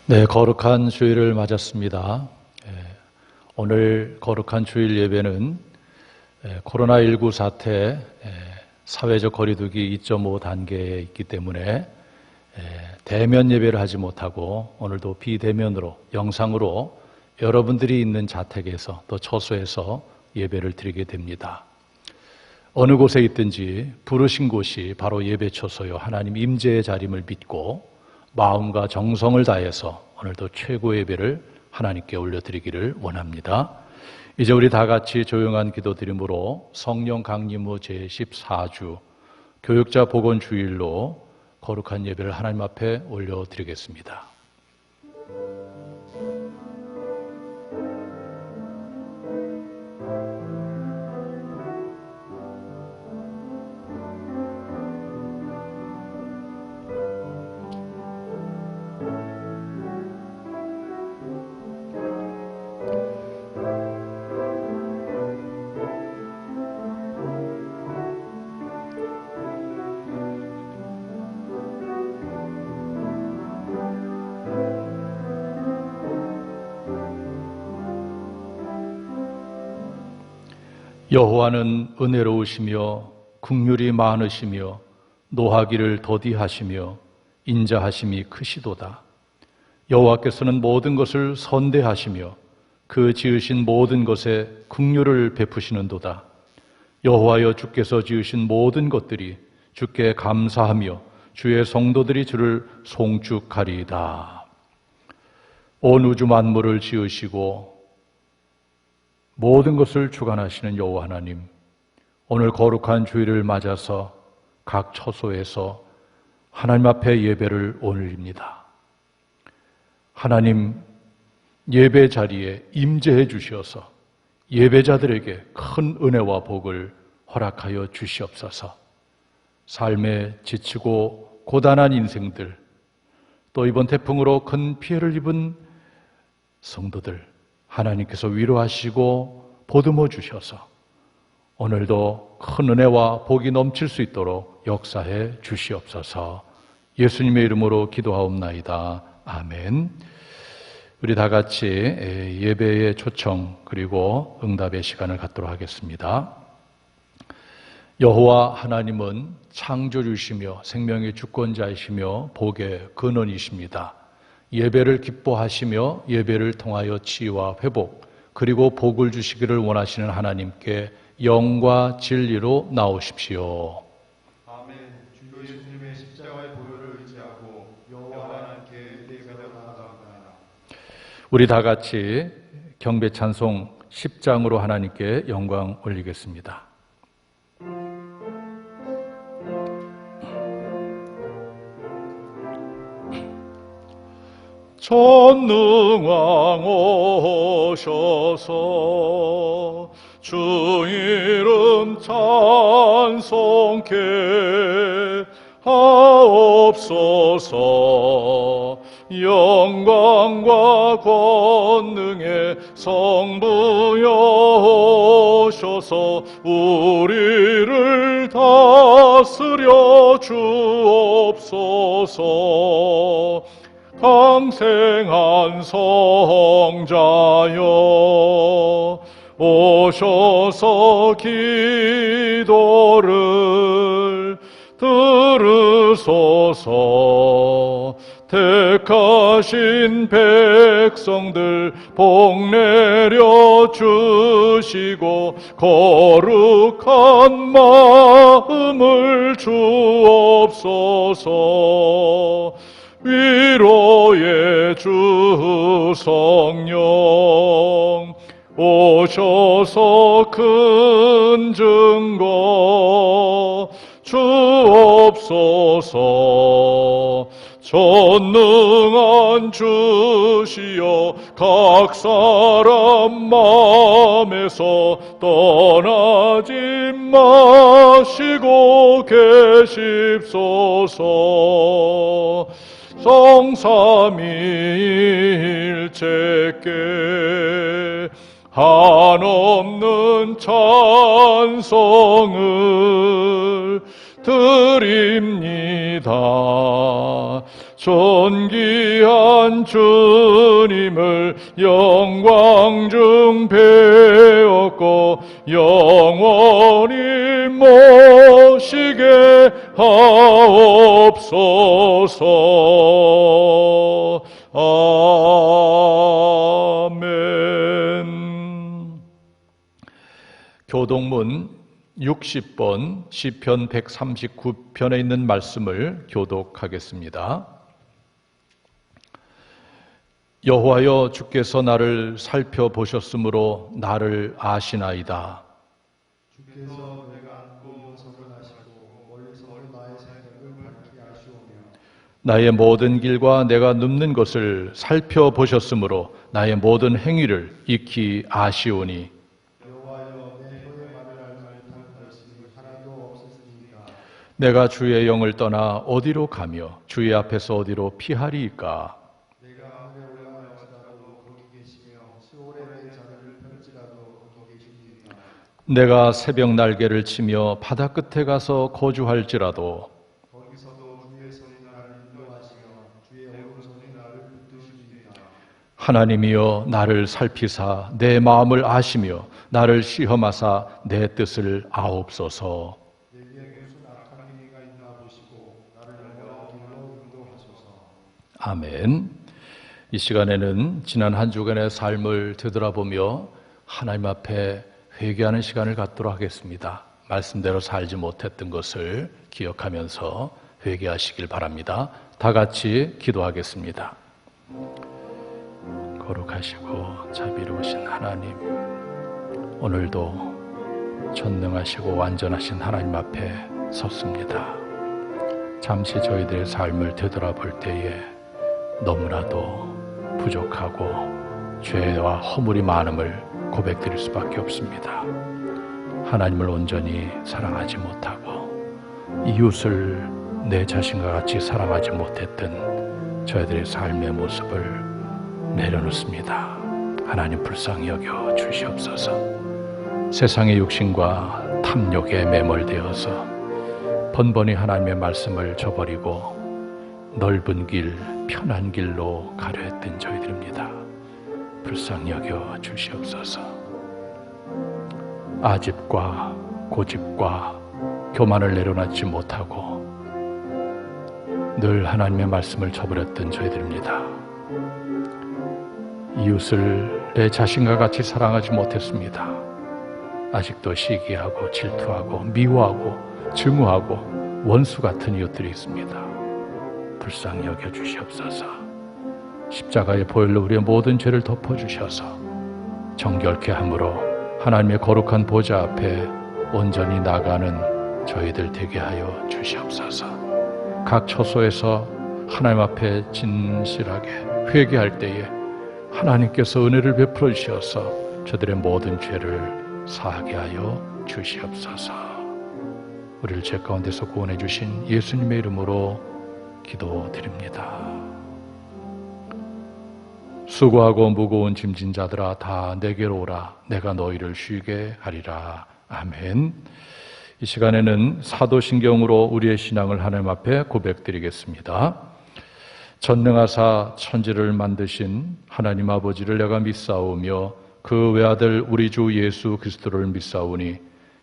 네, 거룩한 주일을 맞았습니다. 오늘 거룩한 주일 예배는 코로나19 사태 사회적 거리두기 2.5 단계에 있기 때문에 대면 예배를 하지 못하고 오늘도 비대면으로 영상으로 여러분들이 있는 자택에서 또 처소에서 예배를 드리게 됩니다. 어느 곳에 있든지 부르신 곳이 바로 예배 처소요 하나님 임재의 자림을 믿고 마음과 정성을 다해서 오늘도 최고의 예배를 하나님께 올려드리기를 원합니다. 이제 우리 다 같이 조용한 기도드림으로 성령 강림 후 제14주 교육자 복원 주일로 거룩한 예배를 하나님 앞에 올려드리겠습니다. 여호와는 은혜로우시며 긍휼이 많으시며 노하기를 더디하시며 인자하심이 크시도다. 여호와께서는 모든 것을 선대하시며 그 지으신 모든 것에 긍휼을 베푸시는도다. 여호와여, 주께서 지으신 모든 것들이 주께 감사하며 주의 성도들이 주를 송축하리이다. 온 우주 만물을 지으시고 모든 것을 주관하시는 여호와 하나님, 오늘 거룩한 주일을 맞아서 각 처소에서 하나님 앞에 예배를 올립니다. 하나님, 예배 자리에 임재해 주시어서 예배자들에게 큰 은혜와 복을 허락하여 주시옵소서. 삶에 지치고 고단한 인생들, 또 이번 태풍으로 큰 피해를 입은 성도들, 하나님께서 위로하시고 보듬어 주셔서 오늘도 큰 은혜와 복이 넘칠 수 있도록 역사해 주시옵소서. 예수님의 이름으로 기도하옵나이다. 아멘. 우리 다 같이 예배의 초청 그리고 응답의 시간을 갖도록 하겠습니다. 여호와 하나님은 창조주시며 생명의 주권자이시며 복의 근원이십니다. 예배를 기뻐하시며 예배를 통하여 치유와 회복 그리고 복을 주시기를 원하시는 하나님께 영과 진리로 나오십시오. 아멘. 주 예수님의 십자가의 보혈을 의지하고 여호와 하나님께 예배를 나아갑니다. 우리 다 같이 경배 찬송 10장으로 하나님께 영광 올리겠습니다. 전능왕 오셔서 주 이름 찬송케 하옵소서. 영광과 권능의 성부여 오셔서 우리를 다스려 주옵소서. 강생한 성자여 오셔서 기도를 들으소서. 택하신 백성들 복 내려 주시고 거룩한 마음을 주옵소서. 위로의 주 성령 오셔서 큰 증거 주옵소서. 전능한 주시여 각 사람 마음에서 떠나지 마시고 계십소서. 성삼위일체께 한없는 찬송을 드립니다. 존귀한 주님을 영광 중 배웠고 영원히 모시게 하옵소서. 아멘. 교독문 60번 시편 139편에 있는 말씀을 교독하겠습니다. 여호와여, 주께서 나를 살펴보셨으므로 나를 아시나이다. 주께서 내가 앉고 서를 아시고 멀리서 나의 생각을 밝히 아시오며 나의 모든 길과 내가 눕는 것을 살펴보셨으므로 나의 모든 행위를 익히 아시오니 여호와여, 내 혀의 말을 알지 못한 것이 하나도 없었으니까 내가 주의 영을 떠나 어디로 가며 주의 앞에서 어디로 피하리이까. 내가 하늘에 올라갈지라도 거기 계시며 시올에 내 자리를 펼지라도 거기 계시니이다. 내가 새벽 날개를 치며 바다 끝에 가서 거주할지라도 거기서도 주의 손이 나를 인도하시며 주의 오른손이 나를 붙드시니이다. 하나님이여, 나를 살피사 내 마음을 아시며 나를 시험하사 내 뜻을 아옵소서. 내게 무슨 악한 행위가 있나 보시고 나를 영원한 길로 인도하소서. 아멘. 이 시간에는 지난 한 주간의 삶을 되돌아보며 하나님 앞에 회개하는 시간을 갖도록 하겠습니다. 말씀대로 살지 못했던 것을 기억하면서 회개하시길 바랍니다. 다 같이 기도하겠습니다. 거룩하시고 자비로우신 하나님, 오늘도 전능하시고 완전하신 하나님 앞에 섰습니다. 잠시 저희들의 삶을 되돌아볼 때에 너무나도 부족하고 죄와 허물이 많음을 고백드릴 수밖에 없습니다. 하나님을 온전히 사랑하지 못하고 이웃을 내 자신과 같이 사랑하지 못했던 저희들의 삶의 모습을 내려놓습니다. 하나님 불쌍히 여겨 주시옵소서. 세상의 육신과 탐욕에 매몰되어서 번번이 하나님의 말씀을 저버리고 넓은 길, 편한 길로 가려 했던 저희들입니다. 불쌍히 여겨 주시옵소서. 아집과 고집과 교만을 내려놓지 못하고 늘 하나님의 말씀을 저버렸던 저희들입니다. 이웃을 내 자신과 같이 사랑하지 못했습니다. 아직도 시기하고 질투하고 미워하고 증오하고 원수 같은 이웃들이 있습니다. 불쌍히 여겨 주시옵소서. 십자가의 보혈로 우리의 모든 죄를 덮어주셔서 정결케 함으로 하나님의 거룩한 보좌 앞에 온전히 나가는 저희들 되게 하여 주시옵소서. 각 처소에서 하나님 앞에 진실하게 회개할 때에 하나님께서 은혜를 베풀어 주셔서 저들의 모든 죄를 사하게 하여 주시옵소서. 우리를 죄 가운데서 구원해 주신 예수님의 이름으로 기도드립니다. 수고하고 무거운 짐진 자들아 다 내게로 오라. 내가 너희를 쉬게 하리라. 아멘. 이 시간에는 사도신경으로 우리의 신앙을 하나님 앞에 고백드리겠습니다. 전능하사 천지를 만드신 하나님 아버지를 내가 믿사오며 그 외아들 우리 주 예수 그리스도를 믿사오니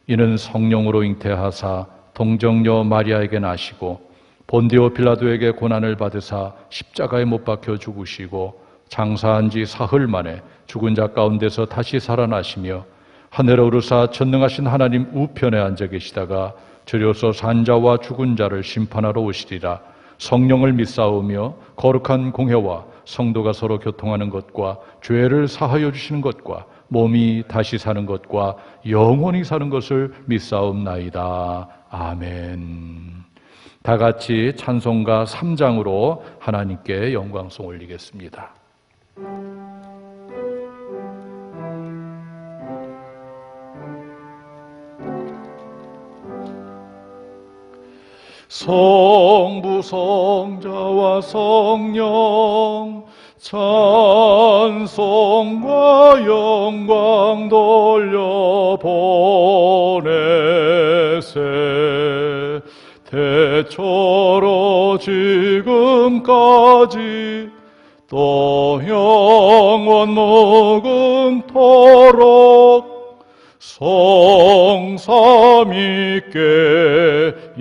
이는 성령으로 잉태하사 동정녀 마리아에게 나시고 본디오 빌라도에게 고난을 받으사 십자가에 못 박혀 죽으시고 장사한 지 사흘 만에 죽은 자 가운데서 다시 살아나시며 하늘에 오르사 전능하신 하나님 우편에 앉아 계시다가 저려서 산자와 죽은 자를 심판하러 오시리라. 성령을 믿사오며 거룩한 공회와 성도가 서로 교통하는 것과 죄를 사하여 주시는 것과 몸이 다시 사는 것과 영원히 사는 것을 믿사옵나이다. 아멘. 다 같이 찬송가 3장으로 하나님께 영광송 올리겠습니다. 성부 성자와 성령 찬송과 영광 돌려 보내세 태초로 지금까지 또 영원 무궁토록 성삼위께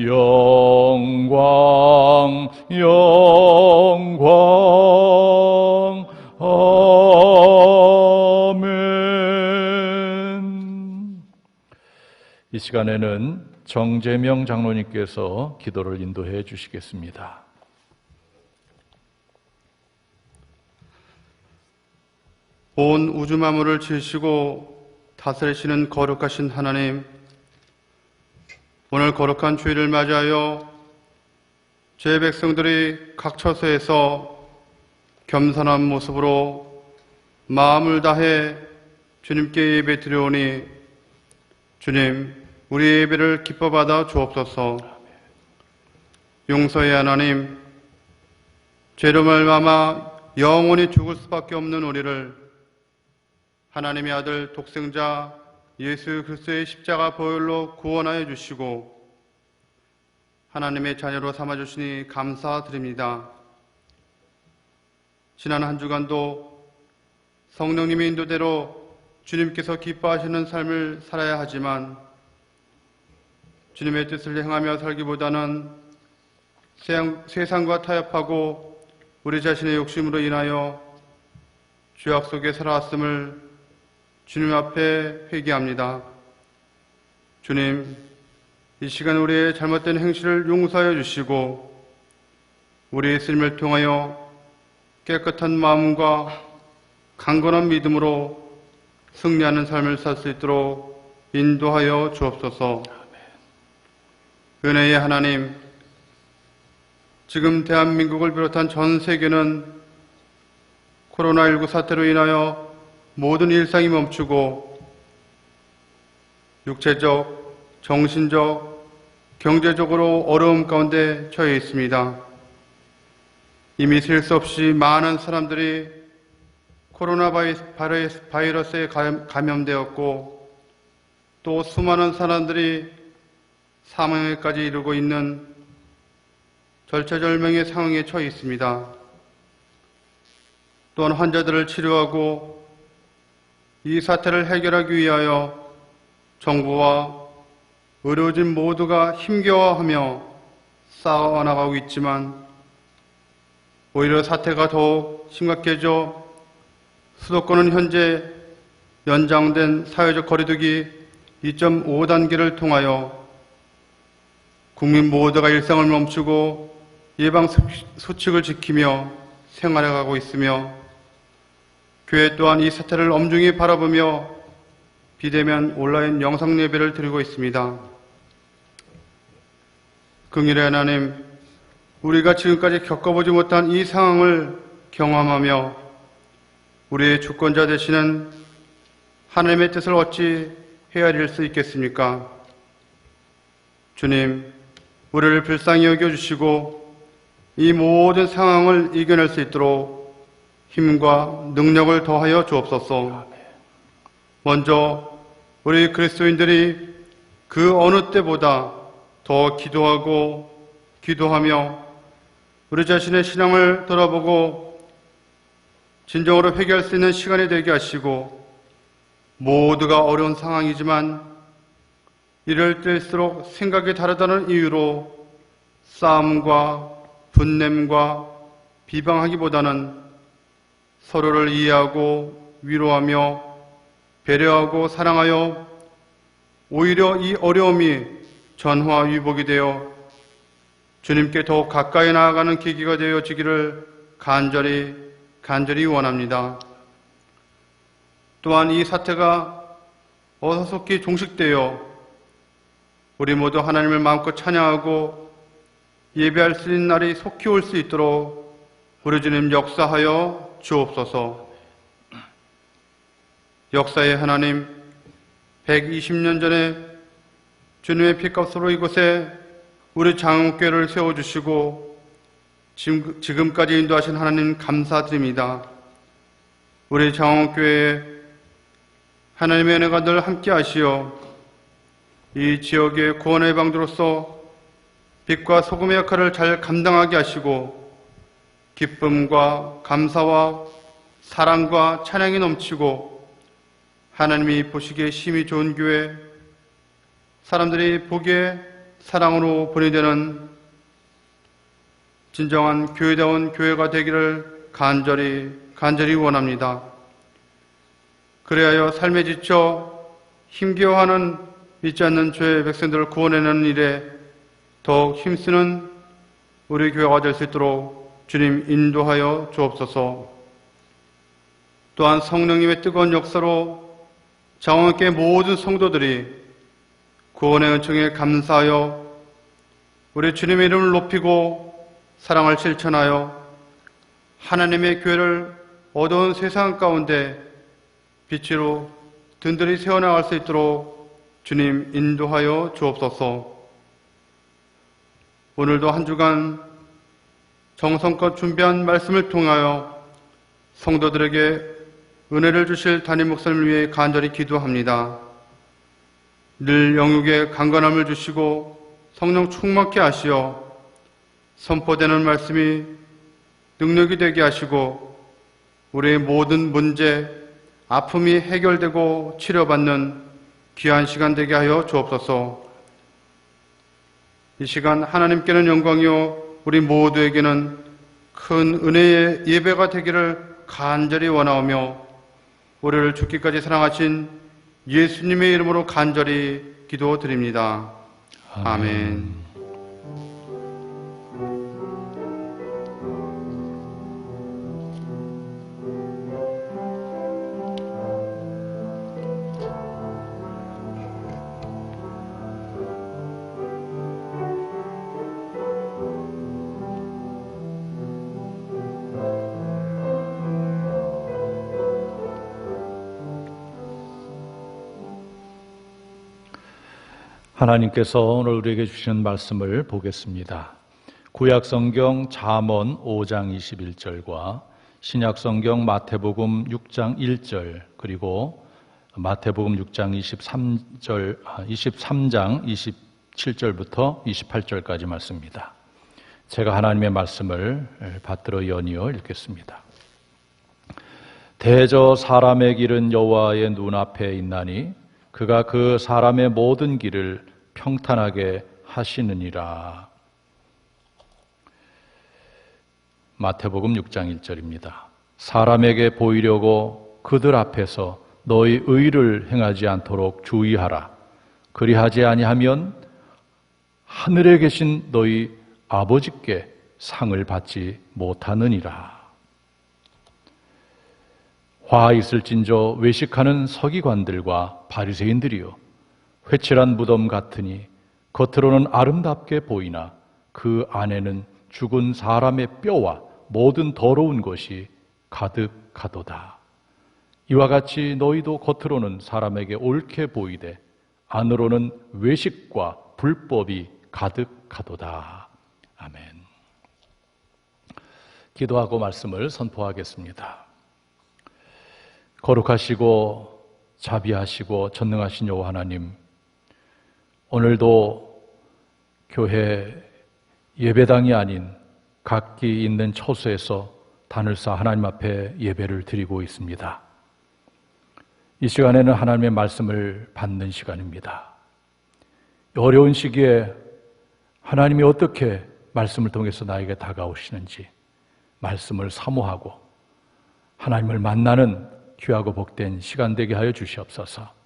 영광 영광 아멘. 이 시간에는 정재명 장로님께서 기도를 인도해 주시겠습니다. 온 우주 만물을 지으시고 다스리시는 거룩하신 하나님, 오늘 거룩한 주일을 맞이하여 제 백성들이 각 처소에서 겸손한 모습으로 마음을 다해 주님께 예배 드려오니 주님, 우리 예배를 기뻐 받아 주옵소서. 용서의 하나님, 죄로 말미암아 영원히 죽을 수밖에 없는 우리를 하나님의 아들 독생자 예수 그리스도의 십자가 보혈로 구원하여 주시고 하나님의 자녀로 삼아주시니 감사드립니다. 지난 한 주간도 성령님의 인도대로 주님께서 기뻐하시는 삶을 살아야 하지만 주님의 뜻을 행하며 살기보다는 세상과 타협하고 우리 자신의 욕심으로 인하여 죄악 속에 살아왔음을 주님 앞에 회개합니다. 주님, 이 시간 우리의 잘못된 행실을 용서하여 주시고 우리의 쓰임을 통하여 깨끗한 마음과 강건한 믿음으로 승리하는 삶을 살 수 있도록 인도하여 주옵소서. 은혜의 하나님, 지금 대한민국을 비롯한 전 세계는 코로나19 사태로 인하여 모든 일상이 멈추고 육체적, 정신적, 경제적으로 어려움 가운데 처해 있습니다. 이미 셀 수 없이 많은 사람들이 코로나 바이러스에 감염되었고 또 수많은 사람들이 사망에까지 이르고 있는 절체절명의 상황에 처해 있습니다. 또한 환자들을 치료하고 이 사태를 해결하기 위하여 정부와 의료진 모두가 힘겨워하며 싸워나가고 있지만 오히려 사태가 더욱 심각해져 수도권은 현재 연장된 사회적 거리두기 2.5단계를 통하여 국민 모두가 일상을 멈추고 예방 수칙을 지키며 생활해가고 있으며 교회 또한 이 사태를 엄중히 바라보며 비대면 온라인 영상 예배를 드리고 있습니다. 긍휼의 하나님, 우리가 지금까지 겪어보지 못한 이 상황을 경험하며 우리의 주권자 되시는 하나님의 뜻을 어찌 헤아릴 수 있겠습니까? 주님, 우리를 불쌍히 여겨주시고 이 모든 상황을 이겨낼 수 있도록 힘과 능력을 더하여 주옵소서. 먼저 우리 그리스도인들이 그 어느 때보다 더 기도하며 우리 자신의 신앙을 돌아보고 진정으로 회개할 수 있는 시간이 되게 하시고 모두가 어려운 상황이지만 이럴 때일수록 생각이 다르다는 이유로 싸움과 분냄과 비방하기보다는 서로를 이해하고 위로하며 배려하고 사랑하여 오히려 이 어려움이 전화위복이 되어 주님께 더욱 가까이 나아가는 계기가 되어지기를 간절히 원합니다. 또한 이 사태가 어서속히 종식되어 우리 모두 하나님을 마음껏 찬양하고 예배할 수 있는 날이 속히 올 수 있도록 우리 주님 역사하여 주옵소서. 역사의 하나님, 120년 전에 주님의 피값으로 이곳에 우리 장흥교회를 세워주시고 지금까지 인도하신 하나님 감사드립니다. 우리 장흥교회에 하나님의 은혜가 늘 함께 하시어 이 지역의 구원의 방주로서 빛과 소금의 역할을 잘 감당하게 하시고 기쁨과 감사와 사랑과 찬양이 넘치고 하나님이 보시기에 심히 좋은 교회, 사람들이 보기에 사랑으로 보내되는 진정한 교회다운 교회가 되기를 간절히 원합니다. 그리하여 삶에 지쳐 힘겨워하는 믿지 않는 죄의 백성들을 구원해내는 일에 더욱 힘쓰는 우리 교회가 될 수 있도록 주님 인도하여 주옵소서. 또한 성령님의 뜨거운 역사로 장원교회 모든 성도들이 구원의 은총에 감사하여 우리 주님의 이름을 높이고 사랑을 실천하여 하나님의 교회를 어두운 세상 가운데 빛으로 든든히 세워나갈 수 있도록 주님 인도하여 주옵소서. 오늘도 한 주간 정성껏 준비한 말씀을 통하여 성도들에게 은혜를 주실 담임 목사님을 위해 간절히 기도합니다. 늘 영육에 강건함을 주시고 성령 충만케 하시어 선포되는 말씀이 능력이 되게 하시고 우리의 모든 문제, 아픔이 해결되고 치료받는 귀한 시간 되게 하여 주옵소서. 이 시간 하나님께는 영광이요 우리 모두에게는 큰 은혜의 예배가 되기를 간절히 원하오며 우리를 죽기까지 사랑하신 예수님의 이름으로 간절히 기도드립니다. 아멘. 하나님께서 오늘 우리에게 주시는 말씀을 보겠습니다. 구약성경 잠언 5장 21절과 신약성경 마태복음 6장 1절 그리고 마태복음 6장 23장 27절부터 28절까지 말씀입니다. 제가 하나님의 말씀을 받들어 연이어 읽겠습니다. 대저 사람의 길은 여호와의 눈앞에 있나니 그가 그 사람의 모든 길을 평탄하게 하시느니라. 마태복음 6장 1절입니다. 사람에게 보이려고 그들 앞에서 너희 의를 행하지 않도록 주의하라. 그리하지 아니하면 하늘에 계신 너희 아버지께 상을 받지 못하느니라. 화 있을진저 외식하는 서기관들과 바리새인들이여 회칠한 무덤 같으니 겉으로는 아름답게 보이나 그 안에는 죽은 사람의 뼈와 모든 더러운 것이 가득하도다. 이와 같이 너희도 겉으로는 사람에게 옳게 보이되 안으로는 외식과 불법이 가득하도다. 아멘. 기도하고 말씀을 선포하겠습니다. 거룩하시고 자비하시고 전능하신 여호와 하나님, 오늘도 교회 예배당이 아닌 각기 있는 처소에서 단을 쌓아 하나님 앞에 예배를 드리고 있습니다. 이 시간에는 하나님의 말씀을 받는 시간입니다. 어려운 시기에 하나님이 어떻게 말씀을 통해서 나에게 다가오시는지 말씀을 사모하고 하나님을 만나는 귀하고 복된 시간 되게 하여 주시옵소서.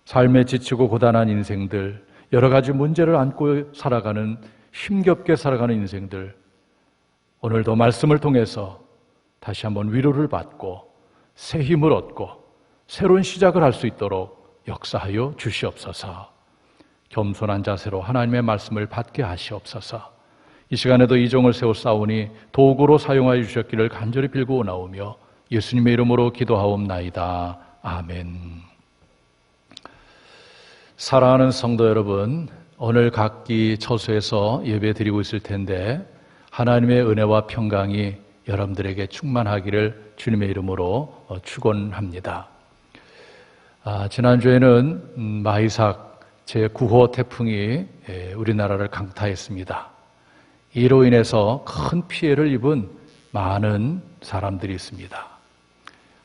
삶에 지치고 고단한 인생들, 여러 가지 문제를 안고 살아가는, 힘겹게 살아가는 인생들, 오늘도 말씀을 통해서 다시 한번 위로를 받고 새 힘을 얻고 새로운 시작을 할 수 있도록 역사하여 주시옵소서. 겸손한 자세로 하나님의 말씀을 받게 하시옵소서. 이 시간에도 이 종을 세워 싸우니 도구로 사용하여 주셨기를 간절히 빌고 나오며 예수님의 이름으로 기도하옵나이다. 아멘. 사랑하는 성도 여러분, 오늘 각기 처소에서 예배 드리고 있을 텐데 하나님의 은혜와 평강이 여러분들에게 충만하기를 주님의 이름으로 축원합니다. 지난주에는 마이삭 제9호 태풍이 우리나라를 강타했습니다. 이로 인해서 큰 피해를 입은 많은 사람들이 있습니다.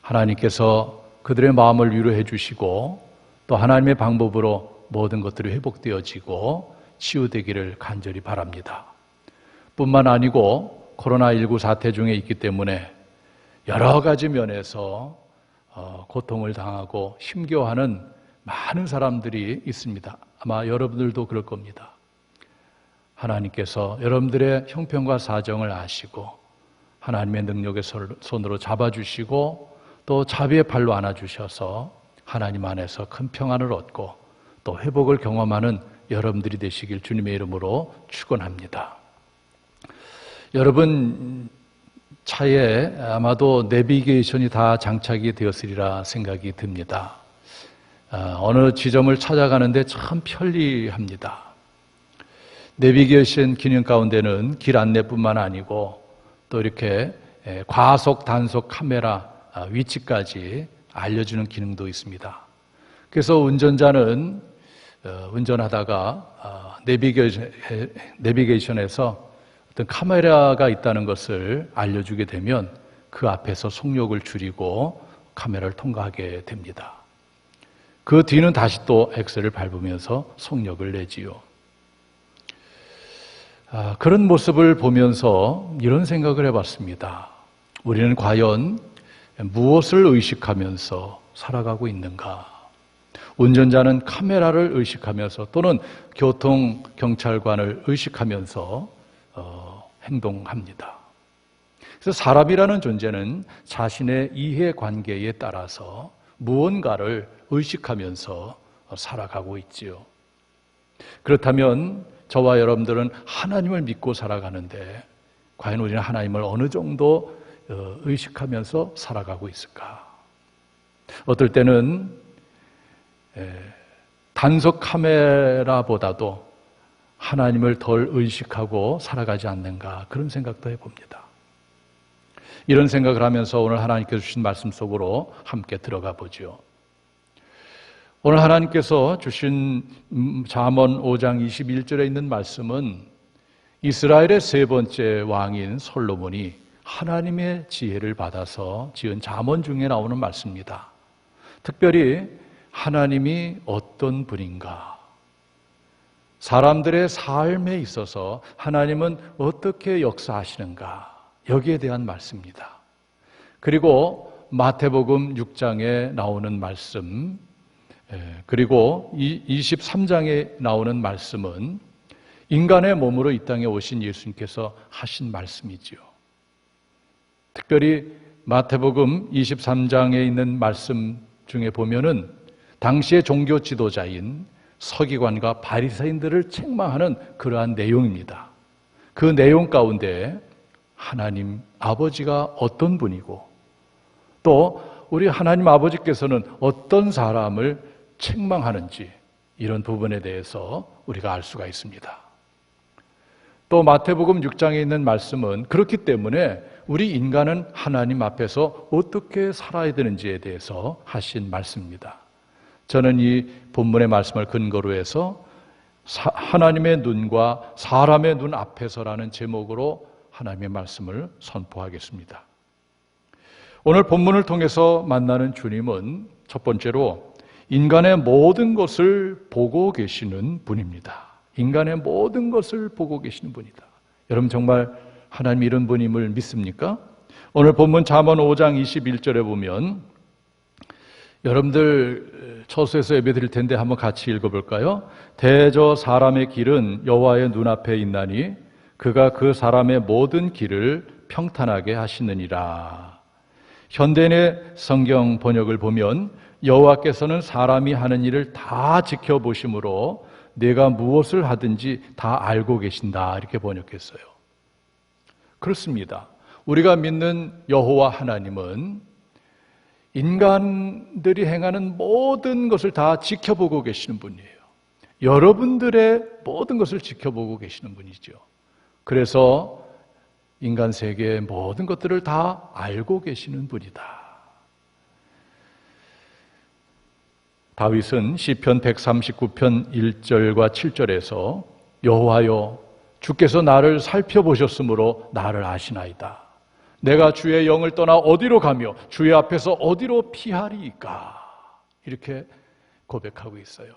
하나님께서 그들의 마음을 위로해 주시고 또 하나님의 방법으로 모든 것들이 회복되어지고 치유되기를 간절히 바랍니다. 뿐만 아니고 코로나19 사태 중에 있기 때문에 여러 가지 면에서 고통을 당하고 힘겨워하는 많은 사람들이 있습니다. 아마 여러분들도 그럴 겁니다. 하나님께서 여러분들의 형편과 사정을 아시고 하나님의 능력의 손으로 잡아주시고 또 자비의 팔로 안아주셔서 하나님 안에서 큰 평안을 얻고 또 회복을 경험하는 여러분들이 되시길 주님의 이름으로 축원합니다. 여러분 차에 아마도 내비게이션이 다 장착이 되었으리라 생각이 듭니다. 어느 지점을 찾아가는데 참 편리합니다. 내비게이션 기능 가운데는 길 안내뿐만 아니고 또 이렇게 과속, 단속 카메라 위치까지 알려주는 기능도 있습니다. 그래서 운전자는 운전하다가 내비게이션에서 어떤 카메라가 있다는 것을 알려주게 되면 그 앞에서 속력을 줄이고 카메라를 통과하게 됩니다. 그 뒤는 다시 또 엑셀을 밟으면서 속력을 내지요. 그런 모습을 보면서 이런 생각을 해봤습니다. 우리는 과연 무엇을 의식하면서 살아가고 있는가? 운전자는 카메라를 의식하면서 또는 교통경찰관을 의식하면서 행동합니다. 그래서 사람이라는 존재는 자신의 이해관계에 따라서 무언가를 의식하면서 살아가고 있지요. 그렇다면 저와 여러분들은 하나님을 믿고 살아가는데 과연 우리는 하나님을 어느 정도 의식하면서 살아가고 있을까? 어떨 때는 단속 카메라보다도 하나님을 덜 의식하고 살아가지 않는가 그런 생각도 해봅니다. 이런 생각을 하면서 오늘 하나님께서 주신 말씀 속으로 함께 들어가 보죠. 오늘 하나님께서 주신 잠언 5장 21절에 있는 말씀은 이스라엘의 세 번째 왕인 솔로몬이 하나님의 지혜를 받아서 지은 잠언 중에 나오는 말씀입니다. 특별히 하나님이 어떤 분인가, 사람들의 삶에 있어서 하나님은 어떻게 역사하시는가, 여기에 대한 말씀입니다. 그리고 마태복음 6장에 나오는 말씀, 그리고 23장에 나오는 말씀은 인간의 몸으로 이 땅에 오신 예수님께서 하신 말씀이지요. 특별히 마태복음 23장에 있는 말씀 중에 보면은 당시의 종교 지도자인 서기관과 바리새인들을 책망하는 그러한 내용입니다. 그 내용 가운데 하나님 아버지가 어떤 분이고 또 우리 하나님 아버지께서는 어떤 사람을 책망하는지 이런 부분에 대해서 우리가 알 수가 있습니다. 또 마태복음 6장에 있는 말씀은 그렇기 때문에 우리 인간은 하나님 앞에서 어떻게 살아야 되는지에 대해서 하신 말씀입니다. 저는 이 본문의 말씀을 근거로 해서 하나님의 눈과 사람의 눈 앞에서라는 제목으로 하나님의 말씀을 선포하겠습니다. 오늘 본문을 통해서 만나는 주님은 첫 번째로 인간의 모든 것을 보고 계시는 분입니다. 인간의 모든 것을 보고 계시는 분이다. 여러분 정말 하나님 이런 분임을 믿습니까? 오늘 본문 잠언 5장 21절에 보면 여러분들 처소에서 예배 드릴 텐데 한번 같이 읽어볼까요? 대저 사람의 길은 여호와의 눈앞에 있나니 그가 그 사람의 모든 길을 평탄하게 하시느니라. 현대인의 성경 번역을 보면 여호와께서는 사람이 하는 일을 다 지켜보심으로 내가 무엇을 하든지 다 알고 계신다 이렇게 번역했어요. 그렇습니다. 우리가 믿는 여호와 하나님은 인간들이 행하는 모든 것을 다 지켜보고 계시는 분이에요. 여러분들의 모든 것을 지켜보고 계시는 분이죠. 그래서 인간 세계의 모든 것들을 다 알고 계시는 분이다. 다윗은 시편 139편 1절과 7절에서 여호와여 주께서 나를 살펴보셨으므로 나를 아시나이다. 내가 주의 영을 떠나 어디로 가며 주의 앞에서 어디로 피하리이까? 이렇게 고백하고 있어요.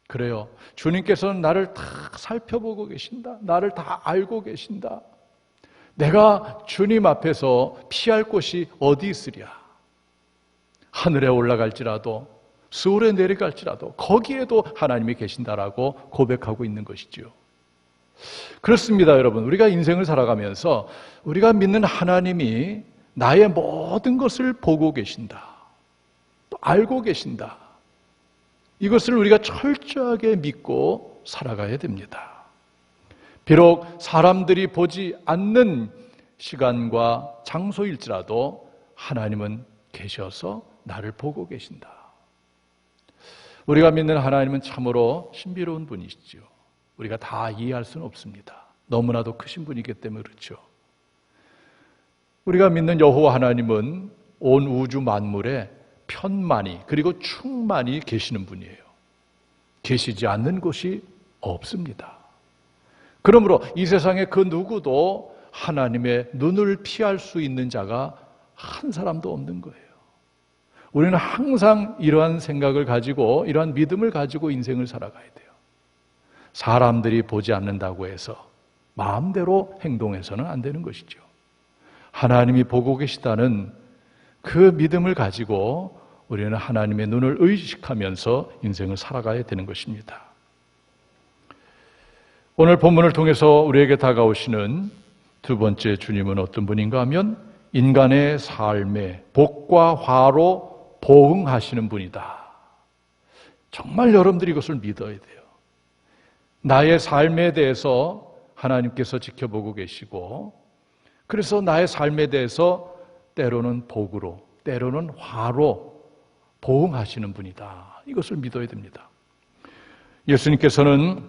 그래요. 주님께서는 나를 다 살펴보고 계신다. 나를 다 알고 계신다. 내가 주님 앞에서 피할 곳이 어디 있으랴? 하늘에 올라갈지라도 수월에 내려갈지라도 거기에도 하나님이 계신다라고 고백하고 있는 것이죠. 그렇습니다, 여러분. 우리가 인생을 살아가면서 우리가 믿는 하나님이 나의 모든 것을 보고 계신다. 또 알고 계신다. 이것을 우리가 철저하게 믿고 살아가야 됩니다. 비록 사람들이 보지 않는 시간과 장소일지라도 하나님은 계셔서 나를 보고 계신다. 우리가 믿는 하나님은 참으로 신비로운 분이시죠. 우리가 다 이해할 수는 없습니다. 너무나도 크신 분이기 때문에 그렇죠. 우리가 믿는 여호와 하나님은 온 우주 만물에 편만히 그리고 충만히 계시는 분이에요. 계시지 않는 곳이 없습니다. 그러므로 이 세상에 그 누구도 하나님의 눈을 피할 수 있는 자가 한 사람도 없는 거예요. 우리는 항상 이러한 생각을 가지고 이러한 믿음을 가지고 인생을 살아가야 돼요. 사람들이 보지 않는다고 해서 마음대로 행동해서는 안 되는 것이죠. 하나님이 보고 계시다는 그 믿음을 가지고 우리는 하나님의 눈을 의식하면서 인생을 살아가야 되는 것입니다. 오늘 본문을 통해서 우리에게 다가오시는 두 번째 주님은 어떤 분인가 하면 인간의 삶에 복과 화로 보응하시는 분이다. 정말 여러분들이 이것을 믿어야 돼요. 나의 삶에 대해서 하나님께서 지켜보고 계시고 그래서 나의 삶에 대해서 때로는 복으로 때로는 화로 보응하시는 분이다. 이것을 믿어야 됩니다. 예수님께서는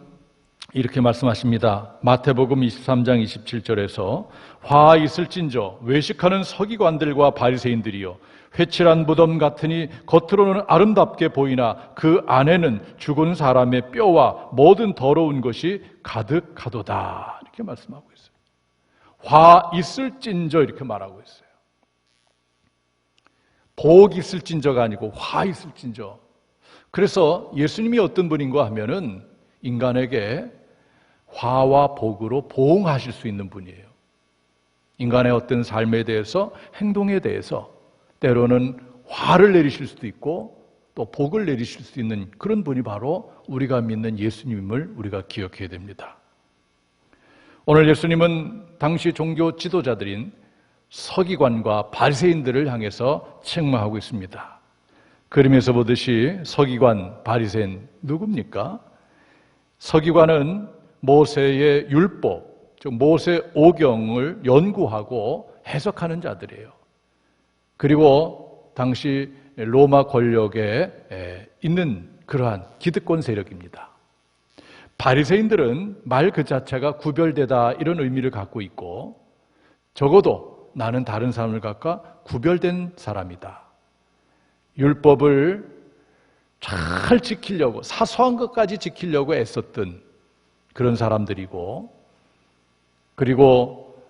이렇게 말씀하십니다. 마태복음 23장 27절에서 화 있을진저 외식하는 서기관들과 바리새인들이여 회칠한 무덤 같으니 겉으로는 아름답게 보이나 그 안에는 죽은 사람의 뼈와 모든 더러운 것이 가득하도다. 이렇게 말씀하고 있어요. 화 있을진저 이렇게 말하고 있어요. 복 있을진저가 아니고 화 있을진저. 그래서 예수님이 어떤 분인가 하면은 인간에게 화와 복으로 보응하실 수 있는 분이에요. 인간의 어떤 삶에 대해서 행동에 대해서 때로는 화를 내리실 수도 있고 또 복을 내리실 수 있는 그런 분이 바로 우리가 믿는 예수님을 우리가 기억해야 됩니다. 오늘 예수님은 당시 종교 지도자들인 서기관과 바리새인들을 향해서 책망하고 있습니다. 그림에서 보듯이 서기관, 바리새인 누굽니까? 서기관은 모세의 율법, 즉 모세 오경을 연구하고 해석하는 자들이에요. 그리고 당시 로마 권력에 있는 그러한 기득권 세력입니다. 바리새인들은 말 그 자체가 구별되다 이런 의미를 갖고 있고 적어도 나는 다른 사람을 갖고 구별된 사람이다. 율법을 잘 지키려고 사소한 것까지 지키려고 애썼던 그런 사람들이고 그리고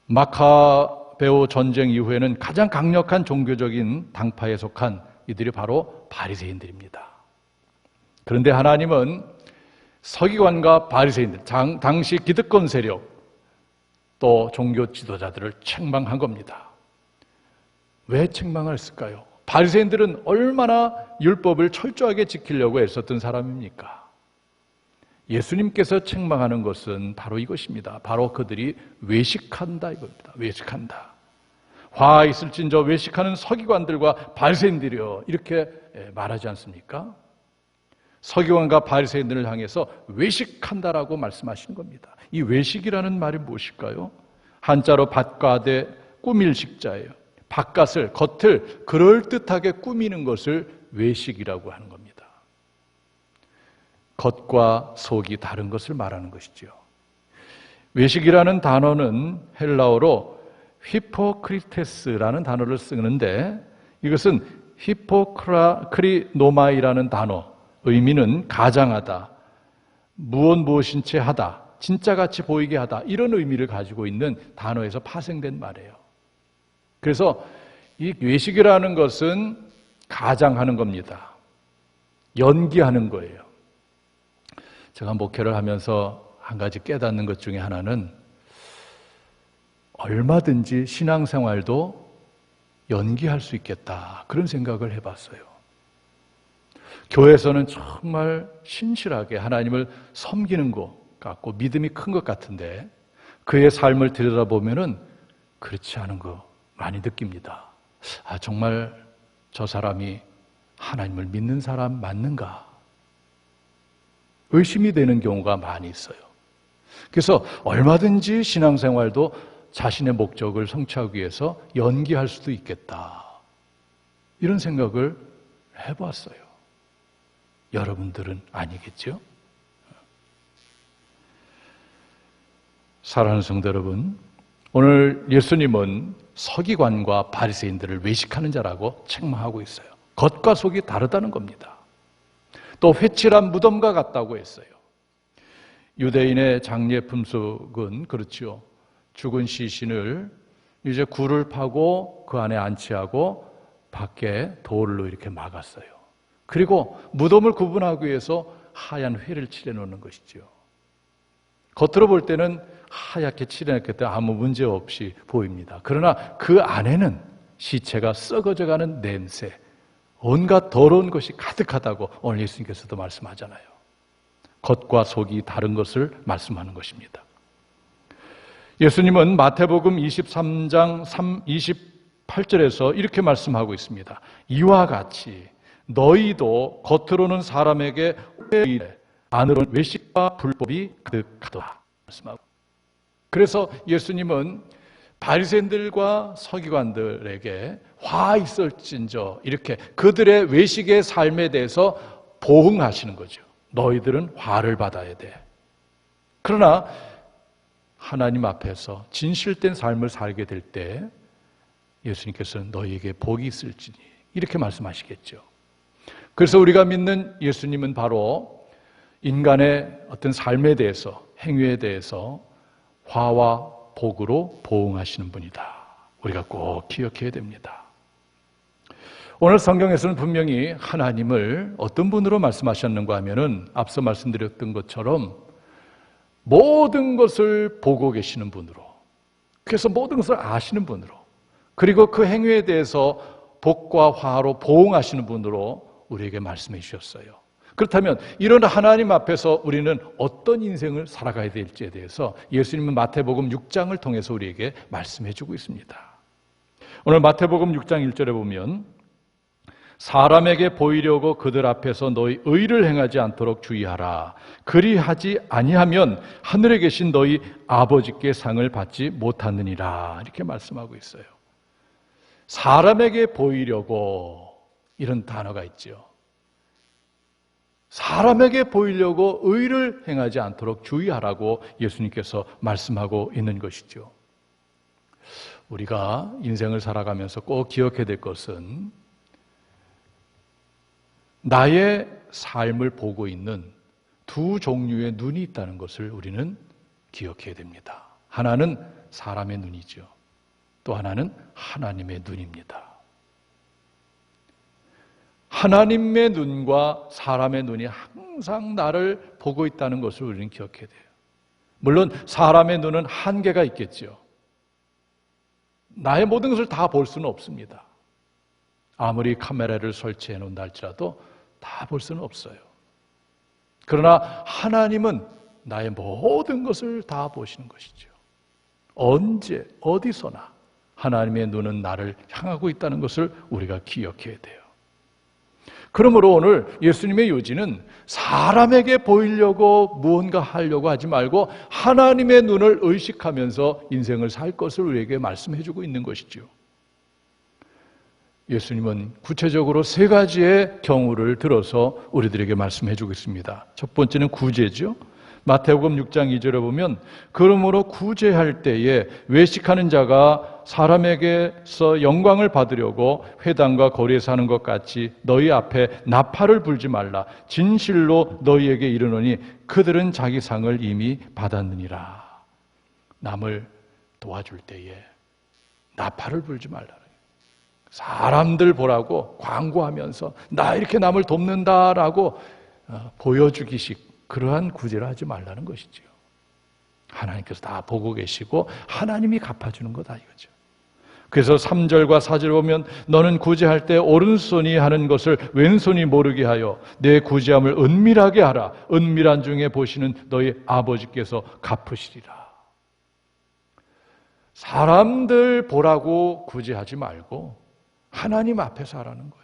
마카베오 전쟁 이후에는 가장 강력한 종교적인 당파에 속한 이들이 바로 바리새인들입니다. 그런데 하나님은 서기관과 바리새인들, 당시 기득권 세력 또 종교 지도자들을 책망한 겁니다. 왜 책망했을까요? 바리새인들은 얼마나 율법을 철저하게 지키려고 애썼던 사람입니까? 예수님께서 책망하는 것은 바로 이것입니다. 바로 그들이 외식한다 이겁니다. 외식한다. 화 있을진저 외식하는 서기관들과 바리새인들이여 이렇게 말하지 않습니까? 서기관과 바리새인들을 향해서 외식한다라고 말씀하시는 겁니다. 이 외식이라는 말이 무엇일까요? 한자로 밭과대 꾸밀 식자예요. 바깥을, 겉을 그럴듯하게 꾸미는 것을 외식이라고 하는 겁니다. 겉과 속이 다른 것을 말하는 것이죠. 외식이라는 단어는 헬라어로 히포크리테스라는 단어를 쓰는데 이것은 히포크리노마이라는 단어, 의미는 가장하다, 무엇인 채 하다, 진짜같이 보이게 하다, 이런 의미를 가지고 있는 단어에서 파생된 말이에요. 그래서 이 외식이라는 것은 가장하는 겁니다. 연기하는 거예요. 제가 목회를 하면서 한 가지 깨닫는 것 중에 하나는 얼마든지 신앙생활도 연기할 수 있겠다, 그런 생각을 해봤어요. 교회에서는 정말 신실하게 하나님을 섬기는 것 같고 믿음이 큰 것 같은데 그의 삶을 들여다보면은 그렇지 않은 거 많이 느낍니다. 정말 저 사람이 하나님을 믿는 사람 맞는가? 의심이 되는 경우가 많이 있어요. 그래서 얼마든지 신앙생활도 자신의 목적을 성취하기 위해서 연기할 수도 있겠다, 이런 생각을 해봤어요. 여러분들은 아니겠죠? 사랑하는 성도 여러분, 오늘 예수님은 서기관과 바리새인들을 외식하는 자라고 책망하고 있어요. 겉과 속이 다르다는 겁니다. 또 회칠한 무덤과 같다고 했어요. 유대인의 장례 풍속은 그렇죠. 죽은 시신을 이제 굴을 파고 그 안에 안치하고 밖에 돌로 이렇게 막았어요. 그리고 무덤을 구분하기 위해서 하얀 회를 칠해놓는 것이죠. 겉으로 볼 때는 하얗게 칠해놨기 때문에 아무 문제 없이 보입니다. 그러나 그 안에는 시체가 썩어져가는 냄새, 온갖 더러운 것이 가득하다고 오늘 예수님께서도 말씀하잖아요. 겉과 속이 다른 것을 말씀하는 것입니다. 예수님은 마태복음 23장 28절에서 이렇게 말씀하고 있습니다. 이와 같이 너희도 겉으로는 사람에게 안으로는 외식과 불법이 가득하다 말씀하고, 그래서 예수님은 바리새인들과 서기관들에게 화 있을진저 이렇게 그들의 외식의 삶에 대해서 보응하시는 거죠. 너희들은 화를 받아야 돼. 그러나 하나님 앞에서 진실된 삶을 살게 될 때 예수님께서는 너희에게 복이 있을지니 이렇게 말씀하시겠죠. 그래서 우리가 믿는 예수님은 바로 인간의 어떤 삶에 대해서, 행위에 대해서 화와 복으로 보응하시는 분이다. 우리가 꼭 기억해야 됩니다. 오늘 성경에서는 분명히 하나님을 어떤 분으로 말씀하셨는가 하면은 앞서 말씀드렸던 것처럼 모든 것을 보고 계시는 분으로, 그래서 모든 것을 아시는 분으로, 그리고 그 행위에 대해서 복과 화로 보응하시는 분으로 우리에게 말씀해 주셨어요. 그렇다면 이런 하나님 앞에서 우리는 어떤 인생을 살아가야 될지에 대해서 예수님은 마태복음 6장을 통해서 우리에게 말씀해 주고 있습니다. 오늘 마태복음 6장 1절에 보면 사람에게 보이려고 그들 앞에서 너희 의를 행하지 않도록 주의하라. 그리하지 아니하면 하늘에 계신 너희 아버지께 상을 받지 못하느니라. 이렇게 말씀하고 있어요. 사람에게 보이려고, 이런 단어가 있죠. 사람에게 보이려고 의를 행하지 않도록 주의하라고 예수님께서 말씀하고 있는 것이죠. 우리가 인생을 살아가면서 꼭 기억해야 될 것은 나의 삶을 보고 있는 두 종류의 눈이 있다는 것을 우리는 기억해야 됩니다. 하나는 사람의 눈이죠. 또 하나는 하나님의 눈입니다. 하나님의 눈과 사람의 눈이 항상 나를 보고 있다는 것을 우리는 기억해야 돼요. 물론 사람의 눈은 한계가 있겠죠. 나의 모든 것을 다 볼 수는 없습니다. 아무리 카메라를 설치해 놓는다 할지라도 다 볼 수는 없어요. 그러나 하나님은 나의 모든 것을 다 보시는 것이죠. 언제 어디서나 하나님의 눈은 나를 향하고 있다는 것을 우리가 기억해야 돼요. 그러므로 오늘 예수님의 요지는 사람에게 보이려고 무언가 하려고 하지 말고 하나님의 눈을 의식하면서 인생을 살 것을 우리에게 말씀해 주고 있는 것이죠. 예수님은 구체적으로 세 가지의 경우를 들어서 우리들에게 말씀해 주고 있습니다. 첫 번째는 구제죠. 마태복음 6장 2절에 보면 그러므로 구제할 때에 외식하는 자가 사람에게서 영광을 받으려고 회당과 거리에서 하는 것 같이 너희 앞에 나팔을 불지 말라. 진실로 너희에게 이르노니 그들은 자기 상을 이미 받았느니라. 남을 도와줄 때에 나팔을 불지 말라. 사람들 보라고 광고하면서 나 이렇게 남을 돕는다라고 보여주기식 그러한 구제를 하지 말라는 것이지요. 하나님께서 다 보고 계시고 하나님이 갚아주는 거다 이거죠. 그래서 3절과 4절 보면 너는 구제할 때 오른손이 하는 것을 왼손이 모르게 하여 내 구제함을 은밀하게 하라. 은밀한 중에 보시는 너희 아버지께서 갚으시리라. 사람들 보라고 구제하지 말고 하나님 앞에서 하라는 거예요.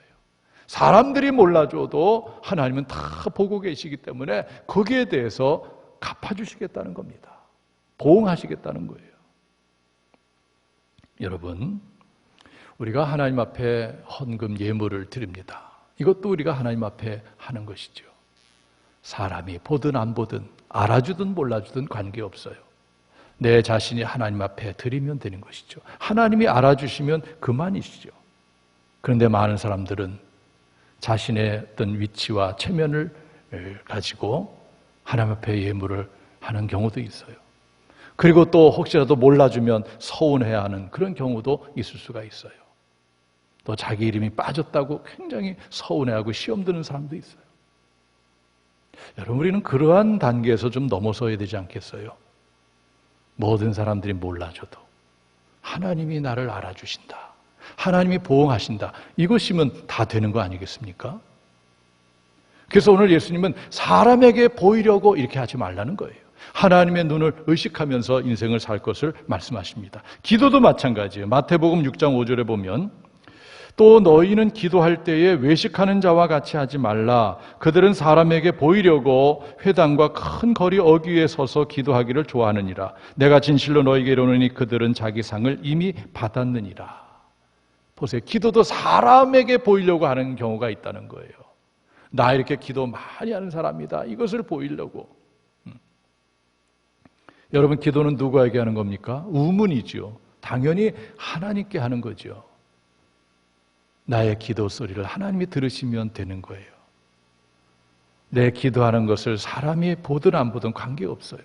사람들이 몰라줘도 하나님은 다 보고 계시기 때문에 거기에 대해서 갚아주시겠다는 겁니다. 보응하시겠다는 거예요. 여러분, 우리가 하나님 앞에 헌금 예물을 드립니다. 이것도 우리가 하나님 앞에 하는 것이죠. 사람이 보든 안 보든 알아주든 몰라주든 관계없어요. 내 자신이 하나님 앞에 드리면 되는 것이죠. 하나님이 알아주시면 그만이시죠. 그런데 많은 사람들은 자신의 어떤 위치와 체면을 가지고 하나님 앞에 예물을 하는 경우도 있어요. 그리고 또 혹시라도 몰라주면 서운해야 하는 그런 경우도 있을 수가 있어요. 또 자기 이름이 빠졌다고 굉장히 서운해하고 시험 드는 사람도 있어요. 여러분, 우리는 그러한 단계에서 좀 넘어서야 되지 않겠어요? 모든 사람들이 몰라줘도 하나님이 나를 알아주신다. 하나님이 보응하신다. 이것이면 다 되는 거 아니겠습니까? 그래서 오늘 예수님은 사람에게 보이려고 이렇게 하지 말라는 거예요. 하나님의 눈을 의식하면서 인생을 살 것을 말씀하십니다. 기도도 마찬가지예요. 마태복음 6장 5절에 보면 또 너희는 기도할 때에 외식하는 자와 같이 하지 말라. 그들은 사람에게 보이려고 회당과 큰 거리 어귀에 서서 기도하기를 좋아하느니라. 내가 진실로 너희에게 이르노니 그들은 자기 상을 이미 받았느니라. 보세요. 기도도 사람에게 보이려고 하는 경우가 있다는 거예요. 나 이렇게 기도 많이 하는 사람이다. 이것을 보이려고. 여러분, 기도는 누구에게 하는 겁니까? 우문이죠. 당연히 하나님께 하는 거죠. 나의 기도 소리를 하나님이 들으시면 되는 거예요. 내 기도하는 것을 사람이 보든 안 보든 관계없어요.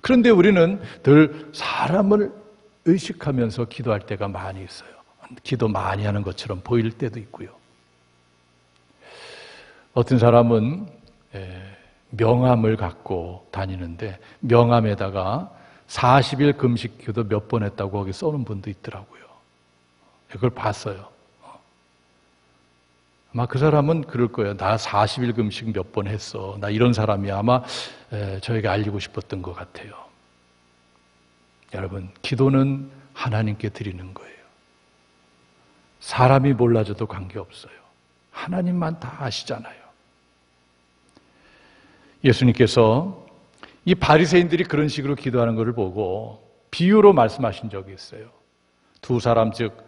그런데 우리는 늘 사람을 의식하면서 기도할 때가 많이 있어요. 기도 많이 하는 것처럼 보일 때도 있고요. 어떤 사람은 명함을 갖고 다니는데 명함에다가 40일 금식 기도 몇 번 했다고 거기 써놓은 분도 있더라고요. 그걸 봤어요. 아마 그 사람은 그럴 거예요. 나 40일 금식 몇 번 했어. 나 이런 사람이 아마 저에게 알리고 싶었던 것 같아요. 여러분, 기도는 하나님께 드리는 거예요. 사람이 몰라줘도 관계없어요. 하나님만 다 아시잖아요. 예수님께서 이 바리새인들이 그런 식으로 기도하는 것을 보고 비유로 말씀하신 적이 있어요. 두 사람 즉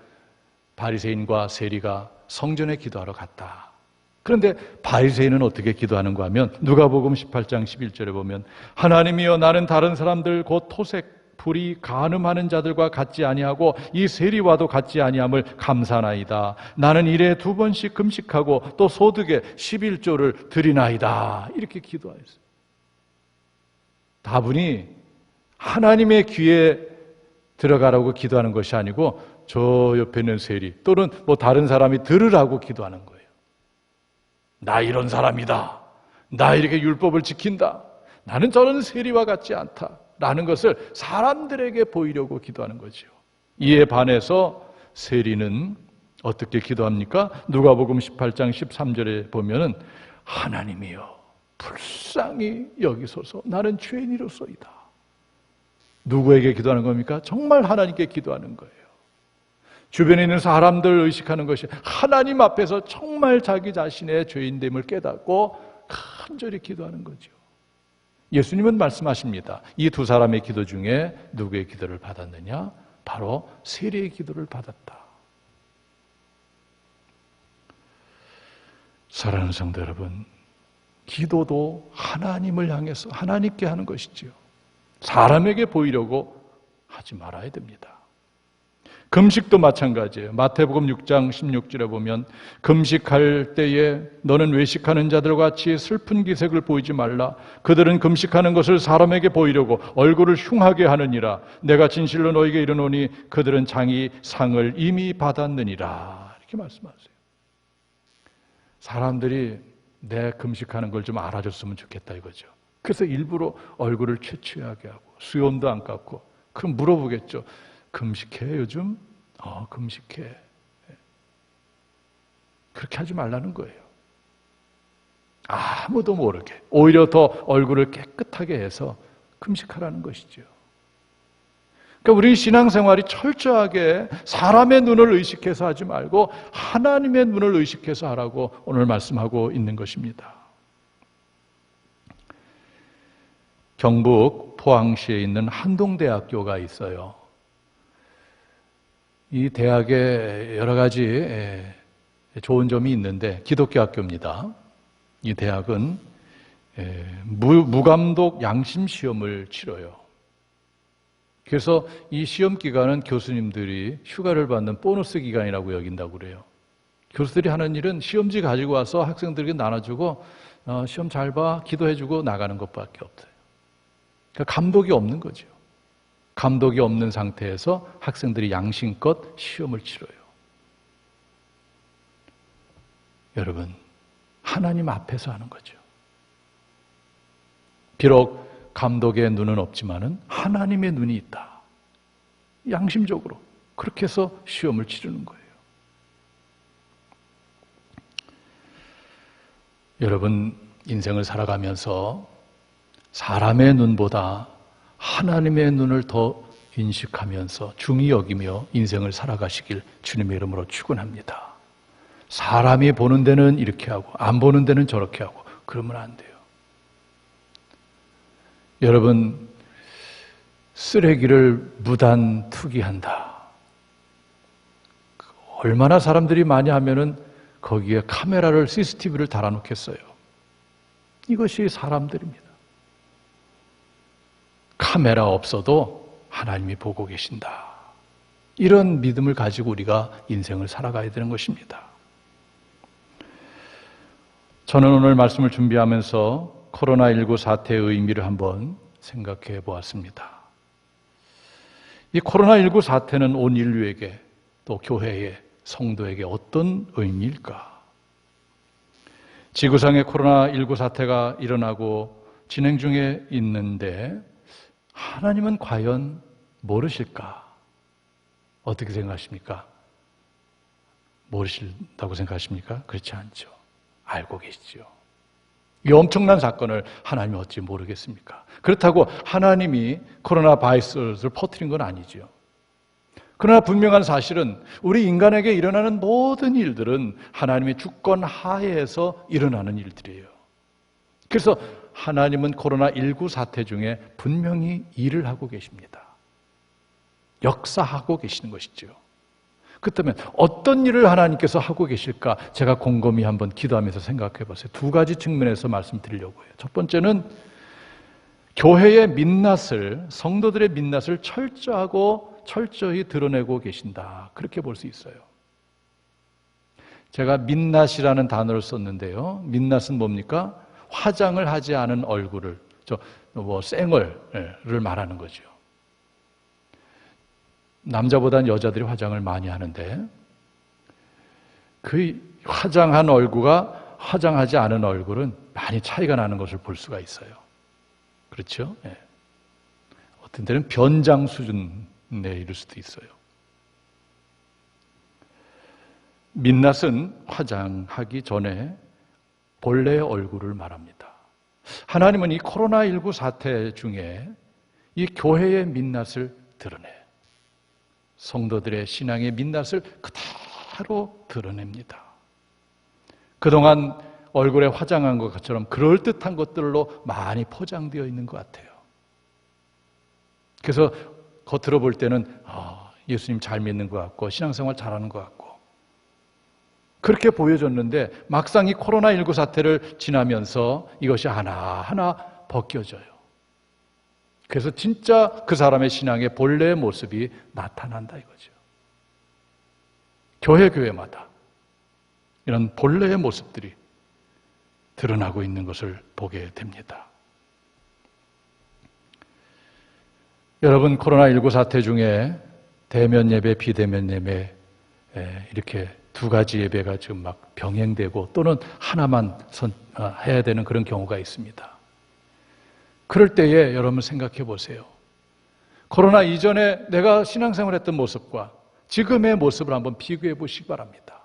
바리새인과 세리가 성전에 기도하러 갔다. 그런데 바리새인은 어떻게 기도하는가 하면 누가복음 18장 11절에 보면 하나님이여 나는 다른 사람들 곧 토색 불이 간음하는 자들과 같지 아니하고 이 세리와도 같지 아니함을 감사나이다. 나는 일에 2번씩 금식하고 또 소득에 11조를 드리나이다. 이렇게 기도하였어요. 다분히 하나님의 귀에 들어가라고 기도하는 것이 아니고 저 옆에 있는 세리 또는 뭐 다른 사람이 들으라고 기도하는 거예요. 나 이런 사람이다. 나 이렇게 율법을 지킨다. 나는 저런 세리와 같지 않다. 라는 것을 사람들에게 보이려고 기도하는 거죠. 이에 반해서 세리는 어떻게 기도합니까? 누가복음 18장 13절에 보면은 하나님이여 불쌍히 여기소서 나는 죄인이로소이다. 누구에게 기도하는 겁니까? 정말 하나님께 기도하는 거예요. 주변에 있는 사람들 의식하는 것이 하나님 앞에서 정말 자기 자신의 죄인됨을 깨닫고 간절히 기도하는 거죠. 예수님은 말씀하십니다. 이 두 사람의 기도 중에 누구의 기도를 받았느냐? 바로 세리의 기도를 받았다. 사랑하는 성도 여러분, 기도도 하나님을 향해서 하나님께 하는 것이지요. 사람에게 보이려고 하지 말아야 됩니다. 금식도 마찬가지예요. 마태복음 6장 16절에 보면 금식할 때에 너는 외식하는 자들과 같이 슬픈 기색을 보이지 말라. 그들은 금식하는 것을 사람에게 보이려고 얼굴을 흉하게 하느니라. 내가 진실로 너에게 이르노니 그들은 장이 상을 이미 받았느니라. 이렇게 말씀하세요. 사람들이 내 금식하는 걸 좀 알아줬으면 좋겠다 이거죠. 그래서 일부러 얼굴을 최취하게 하고 수염도 안 깎고 그럼 물어보겠죠. 금식해 요즘? 금식해. 그렇게 하지 말라는 거예요. 아무도 모르게 오히려 더 얼굴을 깨끗하게 해서 금식하라는 것이죠. 그러니까 우리 신앙생활이 철저하게 사람의 눈을 의식해서 하지 말고 하나님의 눈을 의식해서 하라고 오늘 말씀하고 있는 것입니다. 경북 포항시에 있는 한동대학교가 있어요. 이 대학에 여러 가지 좋은 점이 있는데 기독교 학교입니다. 이 대학은 무감독 양심시험을 치러요. 그래서 이 시험 기간은 교수님들이 휴가를 받는 보너스 기간이라고 여긴다고 그래요. 교수들이 하는 일은 시험지 가지고 와서 학생들에게 나눠주고 시험 잘 봐, 기도해주고 나가는 것밖에 없어요. 그러니까 감독이 없는 거죠. 감독이 없는 상태에서 학생들이 양심껏 시험을 치러요. 여러분, 하나님 앞에서 하는 거죠. 비록 감독의 눈은 없지만은 하나님의 눈이 있다. 양심적으로 그렇게 해서 시험을 치르는 거예요. 여러분, 인생을 살아가면서 사람의 눈보다 하나님의 눈을 더 인식하면서 중히 여기며 인생을 살아가시길 주님의 이름으로 축원합니다. 사람이 보는 데는 이렇게 하고 안 보는 데는 저렇게 하고 그러면 안 돼요. 여러분, 쓰레기를 무단 투기한다. 얼마나 사람들이 많이 하면은 거기에 카메라를 CCTV를 달아놓겠어요. 이것이 사람들입니다. 카메라 없어도 하나님이 보고 계신다. 이런 믿음을 가지고 우리가 인생을 살아가야 되는 것입니다. 저는 오늘 말씀을 준비하면서 코로나19 사태의 의미를 한번 생각해 보았습니다. 이 코로나19 사태는 온 인류에게 또 교회에 성도에게 어떤 의미일까? 지구상에 코로나19 사태가 일어나고 진행 중에 있는데 하나님은 과연 모르실까? 어떻게 생각하십니까? 모르신다고 생각하십니까? 그렇지 않죠. 알고 계시죠. 이 엄청난 사건을 하나님이 어찌 모르겠습니까? 그렇다고 하나님이 코로나 바이러스를 퍼뜨린 건 아니죠. 그러나 분명한 사실은 우리 인간에게 일어나는 모든 일들은 하나님의 주권 하에서 일어나는 일들이에요. 그래서 하나님은 코로나19 사태 중에 분명히 일을 하고 계십니다. 역사하고 계시는 것이죠. 그렇다면 어떤 일을 하나님께서 하고 계실까? 제가 곰곰이 한번 기도하면서 생각해 보세요. 두 가지 측면에서 말씀드리려고 해요. 첫 번째는 교회의 민낯을, 성도들의 민낯을 철저히 드러내고 계신다. 그렇게 볼 수 있어요. 제가 민낯이라는 단어를 썼는데요. 민낯은 뭡니까? 화장을 하지 않은 얼굴을, 쌩얼을 말하는 거죠. 남자보다는 여자들이 화장을 많이 하는데 그 화장한 얼굴과 화장하지 않은 얼굴은 많이 차이가 나는 것을 볼 수가 있어요. 그렇죠? 네. 어떤 때는 변장 수준에 이를 수도 있어요. 민낯은 화장하기 전에 본래의 얼굴을 말합니다. 하나님은 이 코로나19 사태 중에 이 교회의 민낯을 드러내 성도들의 신앙의 민낯을 그대로 드러냅니다. 그동안 얼굴에 화장한 것처럼 그럴듯한 것들로 많이 포장되어 있는 것 같아요. 그래서 겉으로 볼 때는 예수님 잘 믿는 것 같고 신앙생활 잘하는 것 같고 그렇게 보여졌는데 막상 이 코로나19 사태를 지나면서 이것이 하나하나 벗겨져요. 그래서 진짜 그 사람의 신앙의 본래의 모습이 나타난다 이거죠. 교회마다 이런 본래의 모습들이 드러나고 있는 것을 보게 됩니다. 여러분, 코로나19 사태 중에 대면 예배, 비대면 예배 이렇게 두 가지 예배가 지금 막 병행되고 또는 하나만 해야 되는 그런 경우가 있습니다. 그럴 때에 여러분 생각해 보세요. 코로나 이전에 내가 신앙생활했던 모습과 지금의 모습을 한번 비교해 보시기 바랍니다.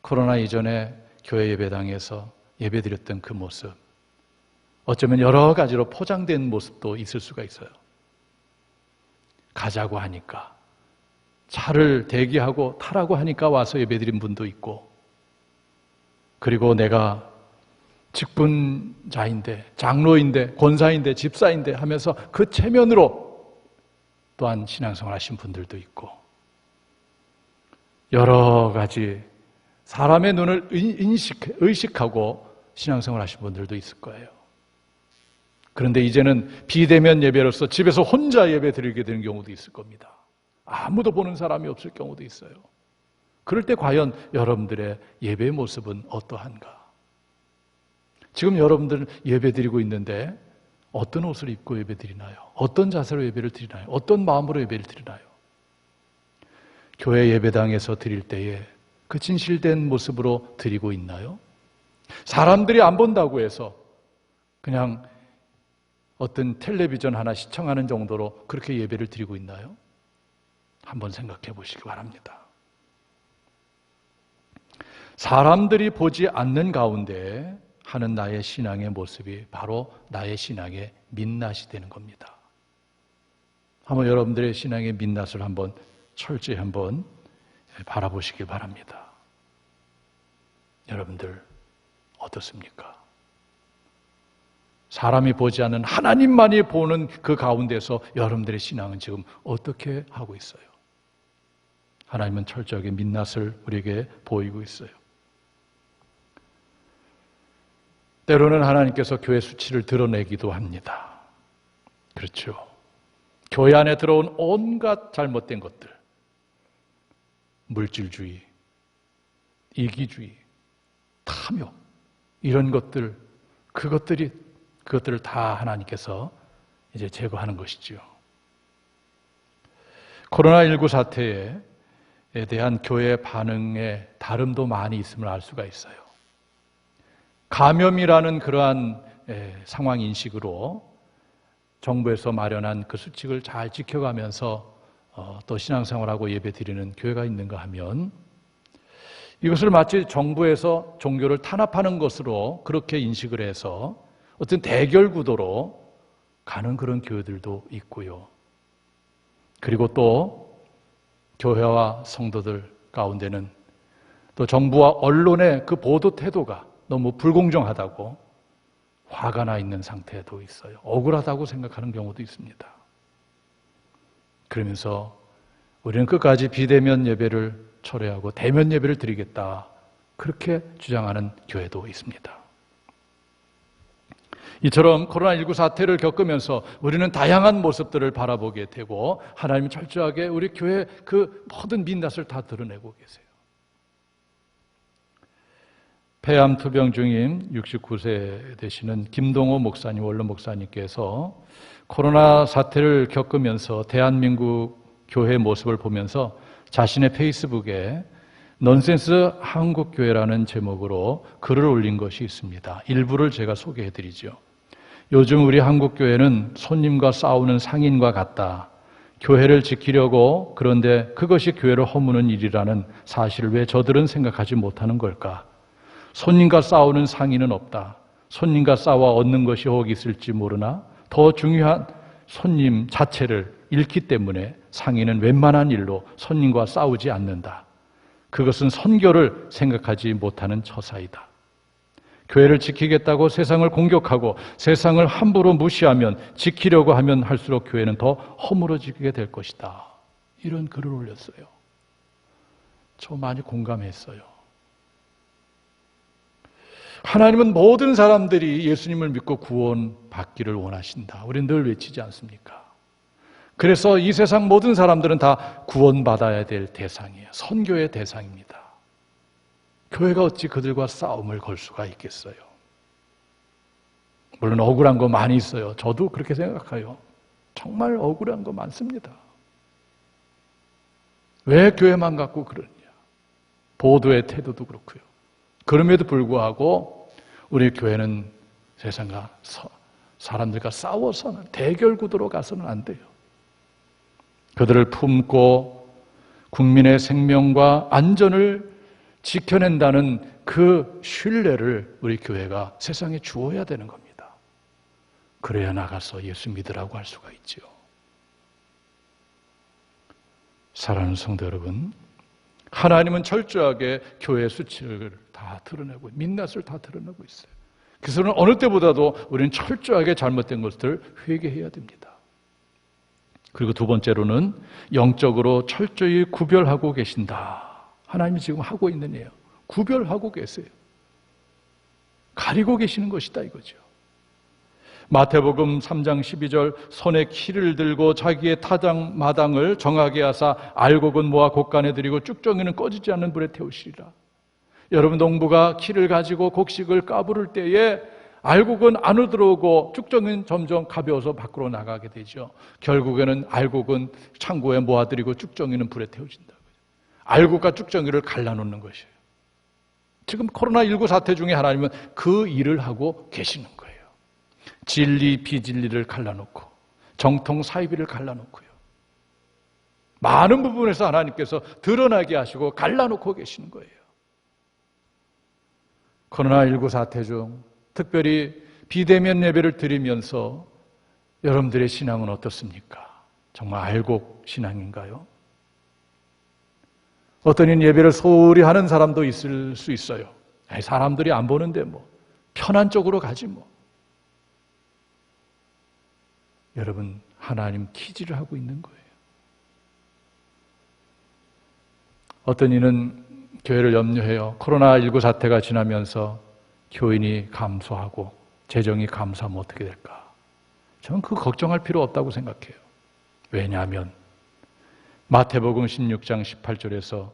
코로나 이전에 교회 예배당에서 예배드렸던 그 모습, 어쩌면 여러 가지로 포장된 모습도 있을 수가 있어요. 가자고 하니까, 차를 대기하고 타라고 하니까 와서 예배드린 분도 있고, 그리고 내가 직분자인데, 장로인데, 권사인데, 집사인데 하면서 그 체면으로 또한 신앙생활 하신 분들도 있고, 여러 가지 사람의 눈을 의식하고 신앙생활 하신 분들도 있을 거예요. 그런데 이제는 비대면 예배로서 집에서 혼자 예배 드리게 되는 경우도 있을 겁니다. 아무도 보는 사람이 없을 경우도 있어요. 그럴 때 과연 여러분들의 예배의 모습은 어떠한가? 지금 여러분들은 예배 드리고 있는데 어떤 옷을 입고 예배 드리나요? 어떤 자세로 예배를 드리나요? 어떤 마음으로 예배를 드리나요? 교회 예배당에서 드릴 때에 그 진실된 모습으로 드리고 있나요? 사람들이 안 본다고 해서 그냥 어떤 텔레비전 하나 시청하는 정도로 그렇게 예배를 드리고 있나요? 한번 생각해 보시기 바랍니다. 사람들이 보지 않는 가운데 하는 나의 신앙의 모습이 바로 나의 신앙의 민낯이 되는 겁니다. 한번 여러분들의 신앙의 민낯을 한번 철저히 한번 바라보시기 바랍니다. 여러분들 어떻습니까? 사람이 보지 않는 하나님만이 보는 그 가운데서 여러분들의 신앙은 지금 어떻게 하고 있어요? 하나님은 철저하게 민낯을 우리에게 보이고 있어요. 때로는 하나님께서 교회 수치를 드러내기도 합니다. 그렇죠. 교회 안에 들어온 온갖 잘못된 것들, 물질주의, 이기주의, 탐욕, 이런 것들, 그것들을 다 하나님께서 이제 제거하는 것이지요. 코로나19 사태에 대한 교회의 반응에 다름도 많이 있음을 알 수가 있어요. 감염이라는 그러한 상황 인식으로 정부에서 마련한 그 수칙을 잘 지켜가면서 또 신앙생활하고 예배드리는 교회가 있는가 하면 이것을 마치 정부에서 종교를 탄압하는 것으로 그렇게 인식을 해서 어떤 대결 구도로 가는 그런 교회들도 있고요. 그리고 또 교회와 성도들 가운데는 또 정부와 언론의 그 보도 태도가 너무 불공정하다고 화가 나 있는 상태도 있어요. 억울하다고 생각하는 경우도 있습니다. 그러면서 우리는 끝까지 비대면 예배를 철회하고 대면 예배를 드리겠다, 그렇게 주장하는 교회도 있습니다. 이처럼 코로나19 사태를 겪으면서 우리는 다양한 모습들을 바라보게 되고 하나님은 철저하게 우리 교회의 그 모든 민낯을 다 드러내고 계세요. 폐암 투병 중인 69세 되시는 김동호 목사님, 원로 목사님께서 코로나 사태를 겪으면서 대한민국 교회의 모습을 보면서 자신의 페이스북에 넌센스 한국교회라는 제목으로 글을 올린 것이 있습니다. 일부를 제가 소개해드리죠. 요즘 우리 한국교회는 손님과 싸우는 상인과 같다. 교회를 지키려고, 그런데 그것이 교회를 허무는 일이라는 사실을 왜 저들은 생각하지 못하는 걸까? 손님과 싸우는 상인은 없다. 손님과 싸워 얻는 것이 혹 있을지 모르나 더 중요한 손님 자체를 잃기 때문에 상인은 웬만한 일로 손님과 싸우지 않는다. 그것은 선교를 생각하지 못하는 처사이다. 교회를 지키겠다고 세상을 공격하고 세상을 함부로 무시하면, 지키려고 하면 할수록 교회는 더 허물어지게 될 것이다. 이런 글을 올렸어요. 저 많이 공감했어요. 하나님은 모든 사람들이 예수님을 믿고 구원받기를 원하신다. 우리는 늘 외치지 않습니까? 그래서 이 세상 모든 사람들은 다 구원받아야 될 대상이에요. 선교의 대상입니다. 교회가 어찌 그들과 싸움을 걸 수가 있겠어요? 물론 억울한 거 많이 있어요. 저도 그렇게 생각해요. 정말 억울한 거 많습니다. 왜 교회만 갖고 그러냐? 보도의 태도도 그렇고요. 그럼에도 불구하고 우리 교회는 세상과 사람들과 싸워서는 대결 구도로 가서는 안 돼요. 그들을 품고 국민의 생명과 안전을 지켜낸다는 그 신뢰를 우리 교회가 세상에 주어야 되는 겁니다. 그래야 나가서 예수 믿으라고 할 수가 있죠. 사랑하는 성도 여러분, 하나님은 철저하게 교회의 수치를 다 드러내고 민낯을 다 드러내고 있어요. 그래서 어느 때보다도 우리는 철저하게 잘못된 것들을 회개해야 됩니다. 그리고 두 번째로는 영적으로 철저히 구별하고 계신다. 하나님이 지금 하고 있는 일이에요. 구별하고 계세요. 가리고 계시는 것이다 이거죠. 마태복음 3장 12절 손에 키를 들고 자기의 타당 마당을 정하게 하사 알곡은 모아 곡간에 들이고 쭉정이는 꺼지지 않는 불에 태우시리라. 여러분 농부가 키를 가지고 곡식을 까부를 때에 알곡은 안으로 들어오고 쭉정이는 점점 가벼워서 밖으로 나가게 되죠. 결국에는 알곡은 창고에 모아들이고 쭉정이는 불에 태워진다. 알곡과 쭉정이를 갈라놓는 것이에요. 지금 코로나19 사태 중에 하나님은 그 일을 하고 계시는 거예요. 진리, 비진리를 갈라놓고 정통, 사이비를 갈라놓고요. 많은 부분에서 하나님께서 드러나게 하시고 갈라놓고 계시는 거예요. 코로나19 사태 중 특별히 비대면 예배를 드리면서 여러분들의 신앙은 어떻습니까? 정말 알곡 신앙인가요? 어떤 이는 예배를 소홀히 하는 사람도 있을 수 있어요. 사람들이 안 보는데 뭐 편한 쪽으로 가지 뭐. 여러분, 하나님 키지를 하고 있는 거예요. 어떤 이는 교회를 염려해요. 코로나19 사태가 지나면서 교인이 감소하고 재정이 감소하면 어떻게 될까? 저는 그 걱정할 필요 없다고 생각해요. 왜냐하면 마태복음 16장 18절에서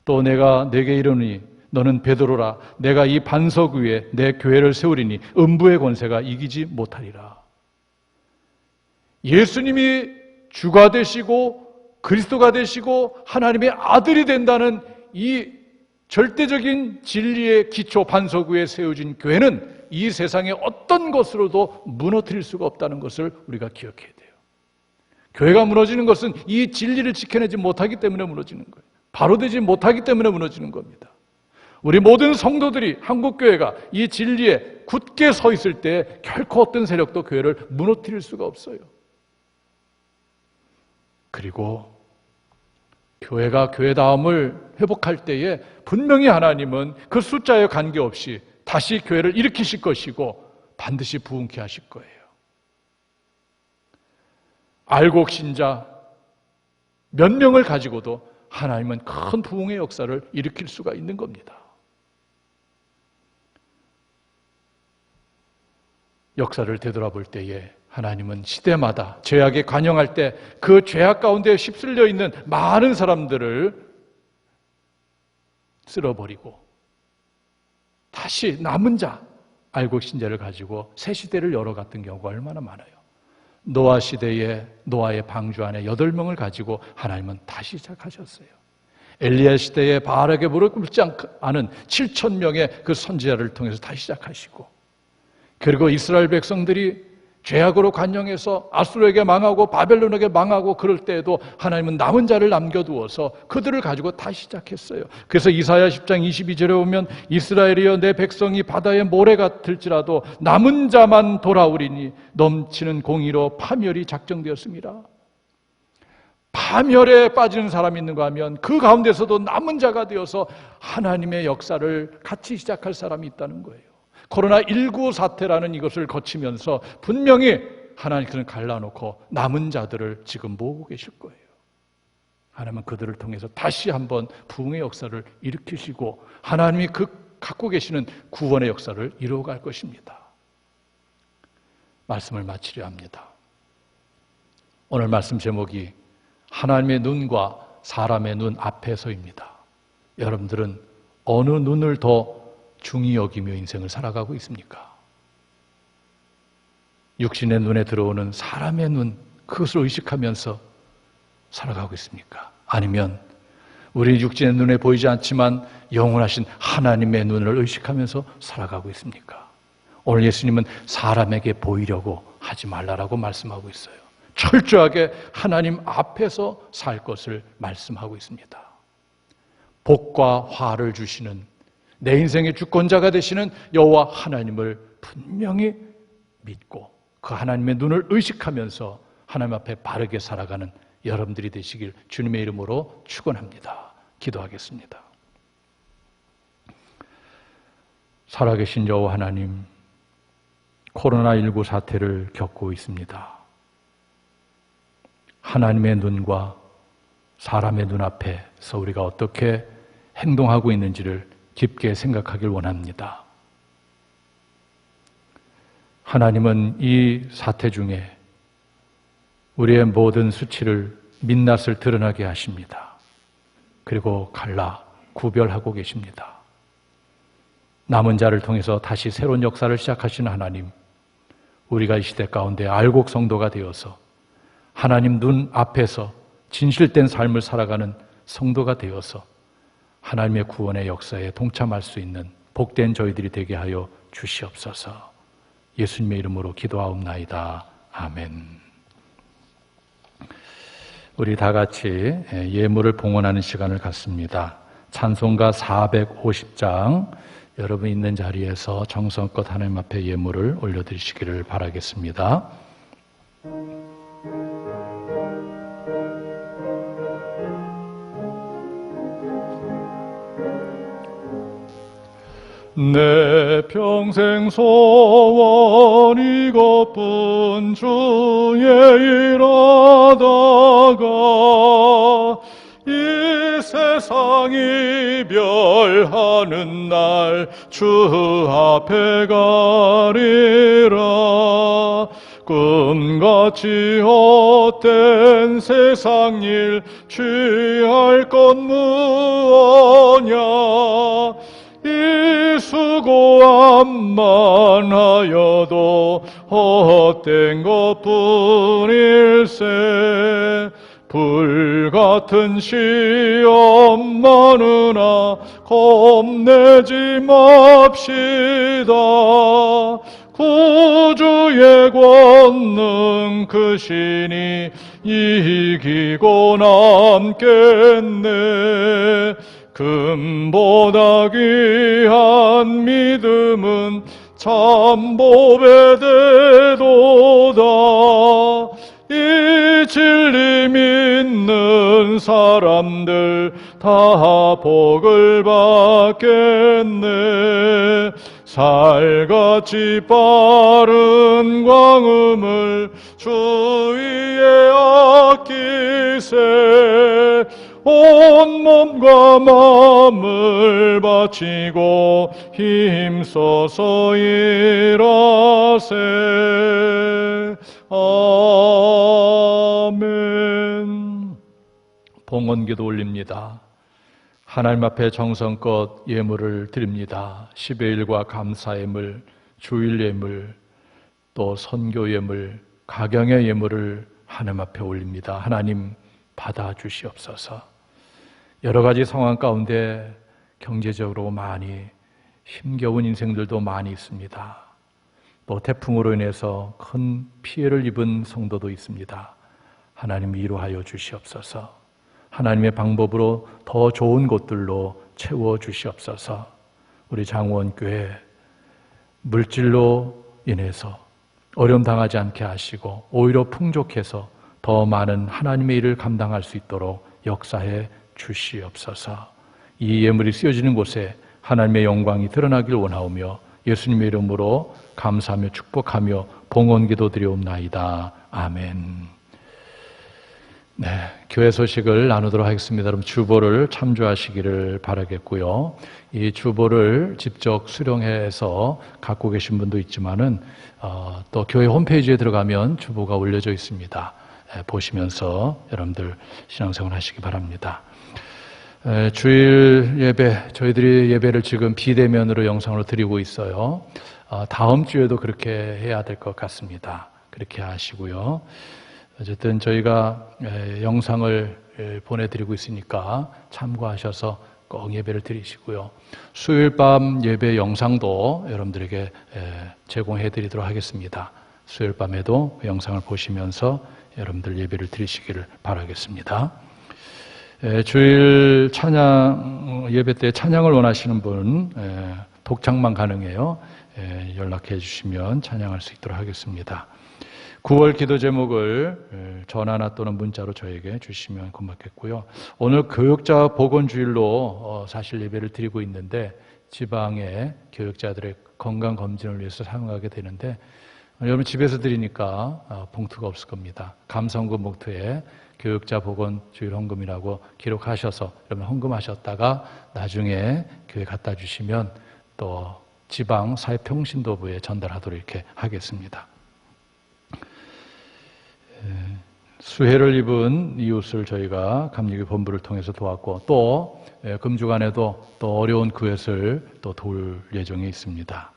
또 내가 네게 이르노니 너는 베드로라 내가 이 반석 위에 내 교회를 세우리니 음부의 권세가 이기지 못하리라. 예수님이 주가 되시고 그리스도가 되시고 하나님의 아들이 된다는 이 절대적인 진리의 기초 반석 위에 세워진 교회는 이 세상의 어떤 것으로도 무너뜨릴 수가 없다는 것을 우리가 기억해야 돼요. 교회가 무너지는 것은 이 진리를 지켜내지 못하기 때문에 무너지는 거예요. 바로 되지 못하기 때문에 무너지는 겁니다. 우리 모든 성도들이 한국교회가 이 진리에 굳게 서 있을 때 결코 어떤 세력도 교회를 무너뜨릴 수가 없어요. 그리고 교회가 교회다움을 회복할 때에 분명히 하나님은 그 숫자에 관계없이 다시 교회를 일으키실 것이고 반드시 부흥케 하실 거예요. 알곡 신자 몇 명을 가지고도 하나님은 큰 부흥의 역사를 일으킬 수가 있는 겁니다. 역사를 되돌아볼 때에 하나님은 시대마다 죄악에 관영할 때 그 죄악 가운데 휩쓸려 있는 많은 사람들을 쓸어버리고 다시 남은 자, 알곡 신자를 가지고 새 시대를 열어갔던 경우가 얼마나 많아요. 노아 시대에 노아의 방주 안에 8명을 가지고 하나님은 다시 시작하셨어요. 엘리야 시대에 바알에게 무릎 꿇지 않은 7,000명의 그 선지자를 통해서 다시 시작하시고, 그리고 이스라엘 백성들이 죄악으로 관영해서 아수르에게 망하고 바벨론에게 망하고 그럴 때에도 하나님은 남은 자를 남겨두어서 그들을 가지고 다시 시작했어요. 그래서 이사야 10장 22절에 보면 이스라엘이여 내 백성이 바다의 모래 같을지라도 남은 자만 돌아오리니 넘치는 공의로 파멸이 작정되었습니다. 파멸에 빠지는 사람이 있는가 하면 그 가운데서도 남은 자가 되어서 하나님의 역사를 같이 시작할 사람이 있다는 거예요. 코로나19 사태라는 이것을 거치면서 분명히 하나님께서는 갈라놓고 남은 자들을 지금 모으고 계실 거예요. 하나님은 그들을 통해서 다시 한번 부흥의 역사를 일으키시고 하나님이 갖고 계시는 구원의 역사를 이루어갈 것입니다. 말씀을 마치려 합니다. 오늘 말씀 제목이 하나님의 눈과 사람의 눈 앞에서입니다. 여러분들은 어느 눈을 더 중히 여기며 인생을 살아가고 있습니까? 육신의 눈에 들어오는 사람의 눈, 그것을 의식하면서 살아가고 있습니까? 아니면 우리 육신의 눈에 보이지 않지만 영원하신 하나님의 눈을 의식하면서 살아가고 있습니까? 오늘 예수님은 사람에게 보이려고 하지 말라라고 말씀하고 있어요. 철저하게 하나님 앞에서 살 것을 말씀하고 있습니다. 복과 화를 주시는 내 인생의 주권자가 되시는 여호와 하나님을 분명히 믿고 그 하나님의 눈을 의식하면서 하나님 앞에 바르게 살아가는 여러분들이 되시길 주님의 이름으로 축원합니다. 기도하겠습니다. 살아계신 여호와 하나님, 코로나19 사태를 겪고 있습니다. 하나님의 눈과 사람의 눈앞에서 우리가 어떻게 행동하고 있는지를 깊게 생각하길 원합니다. 하나님은 이 사태 중에 우리의 모든 수치를 민낯을 드러나게 하십니다. 그리고 갈라 구별하고 계십니다. 남은 자를 통해서 다시 새로운 역사를 시작하시는 하나님, 우리가 이 시대 가운데 알곡 성도가 되어서 하나님 눈 앞에서 진실된 삶을 살아가는 성도가 되어서 하나님의 구원의 역사에 동참할 수 있는 복된 저희들이 되게 하여 주시옵소서. 예수님의 이름으로 기도하옵나이다. 아멘. 우리 다 같이 예물을 봉헌하는 시간을 갖습니다. 찬송가 450장, 여러분 있는 자리에서 정성껏 하나님 앞에 예물을 올려드리시기를 바라겠습니다. 내 평생 소원 이것뿐 주의 일하다가 이 세상 이별하는 날 주 앞에 가리라. 꿈같이 헛된 세상 일 취할 것 무엇냐. 이 수고함만 하여도 헛된 것뿐일세. 불같은 시험 많으나 겁내지 맙시다. 구주의 권능 크시니 이기고 남겠네. 금보다 귀한 믿음은 참보배 되도다. 이 진리 믿는 사람들 다 복을 받겠네. 살같이 빠른 광음을 주위에 아끼세. 온 몸과 마음을 바치고 힘써서 일하세. 아멘. 봉헌기도 올립니다. 하나님 앞에 정성껏 예물을 드립니다. 10의 1과 감사 예물, 주일 예물, 또 선교 예물, 가경의 예물을 하나님 앞에 올립니다. 하나님 받아주시옵소서. 여러 가지 상황 가운데 경제적으로 많이 힘겨운 인생들도 많이 있습니다. 또 태풍으로 인해서 큰 피해를 입은 성도도 있습니다. 하나님 위로하여 주시옵소서. 하나님의 방법으로 더 좋은 곳들로 채워 주시옵소서. 우리 장원교회 물질로 인해서 어려움 당하지 않게 하시고 오히려 풍족해서 더 많은 하나님의 일을 감당할 수 있도록 역사해 주시옵소서. 이 예물이 쓰여지는 곳에 하나님의 영광이 드러나길 원하오며 예수님의 이름으로 감사하며 축복하며 봉헌기도 드리옵나이다. 아멘. 네, 교회 소식을 나누도록 하겠습니다. 여러분 주보를 참조하시기를 바라겠고요. 이 주보를 직접 수령해서 갖고 계신 분도 있지만은 또 교회 홈페이지에 들어가면 주보가 올려져 있습니다. 보시면서 여러분들 신앙생활 하시기 바랍니다. 주일 예배, 저희들이 예배를 지금 비대면으로 영상으로 드리고 있어요. 다음 주에도 그렇게 해야 될 것 같습니다. 그렇게 하시고요. 어쨌든 저희가 영상을 보내드리고 있으니까 참고하셔서 꼭 예배를 드리시고요. 수요일 밤 예배 영상도 여러분들에게 제공해 드리도록 하겠습니다. 수요일 밤에도 그 영상을 보시면서 여러분들 예배를 드리시기를 바라겠습니다. 주일 찬양 예배 때 찬양을 원하시는 분 독창만 가능해요. 연락해 주시면 찬양할 수 있도록 하겠습니다. 9월 기도 제목을 전화나 또는 문자로 저에게 주시면 고맙겠고요. 오늘 교육자 보건주일로 사실 예배를 드리고 있는데 지방의 교육자들의 건강검진을 위해서 사용하게 되는데 여러분 집에서 드리니까 봉투가 없을 겁니다. 감사헌금 봉투에 교육자 보건주일 헌금이라고 기록하셔서 여러분 헌금하셨다가 나중에 교회 갖다 주시면 또 지방 사회평신도부에 전달하도록 이렇게 하겠습니다. 수혜를 입은 이웃을 저희가 감리교 본부를 통해서 도왔고 또 금주간에도 또 어려운 그릇을 또 도울 예정에 있습니다.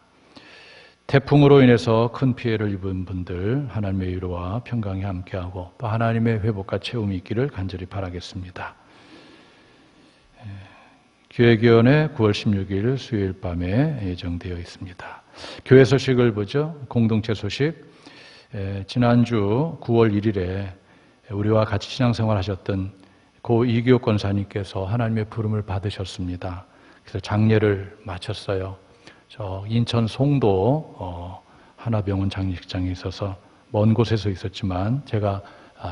태풍으로 인해서 큰 피해를 입은 분들 하나님의 위로와 평강이 함께하고 또 하나님의 회복과 채움이 있기를 간절히 바라겠습니다. 기획위원회 9월 16일 수요일 밤에 예정되어 있습니다. 교회 소식을 보죠. 공동체 소식. 지난주 9월 1일에 우리와 같이 신앙생활 하셨던 고 이기옥 권사님께서 하나님의 부름을 받으셨습니다. 그래서 장례를 마쳤어요. 저 인천 송도 하나병원 장례식장에 있어서 먼 곳에서 있었지만 제가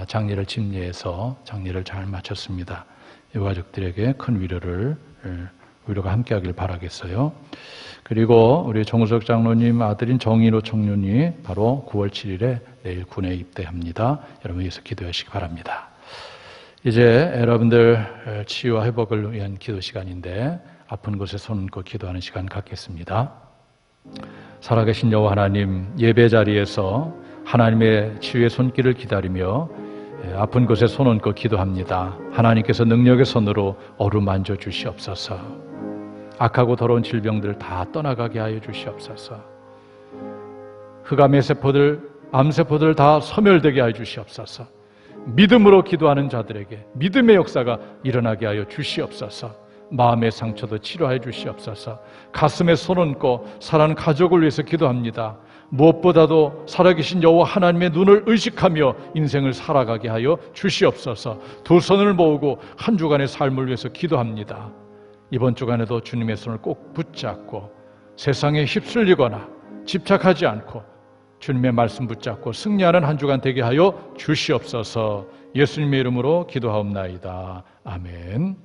장례를 집례해서 장례를 잘 마쳤습니다. 이 가족들에게 큰 위로가 함께하길 바라겠어요. 그리고 우리 정우석 장로님 아들인 정인호 청년이 바로 9월 7일에 내일 군에 입대합니다. 여러분 위해서 기도하시기 바랍니다. 이제 여러분들 치유와 회복을 위한 기도 시간인데 아픈 곳에 손 얹고 기도하는 시간 갖겠습니다. 살아계신 여호와 하나님, 예배 자리에서 하나님의 치유의 손길을 기다리며 아픈 곳에 손 얹고 기도합니다. 하나님께서 능력의 손으로 어루만져 주시옵소서. 악하고 더러운 질병들 다 떠나가게 하여 주시옵소서. 흑암의 세포들, 암세포들 다 소멸되게 하여 주시옵소서. 믿음으로 기도하는 자들에게 믿음의 역사가 일어나게 하여 주시옵소서. 마음의 상처도 치료하여 주시옵소서. 가슴에 손 얹고 사랑하는 가족을 위해서 기도합니다. 무엇보다도 살아계신 여호와 하나님의 눈을 의식하며 인생을 살아가게 하여 주시옵소서. 두 손을 모으고 한 주간의 삶을 위해서 기도합니다. 이번 주간에도 주님의 손을 꼭 붙잡고 세상에 휩쓸리거나 집착하지 않고 주님의 말씀 붙잡고 승리하는 한 주간 되게 하여 주시옵소서. 예수님의 이름으로 기도하옵나이다. 아멘.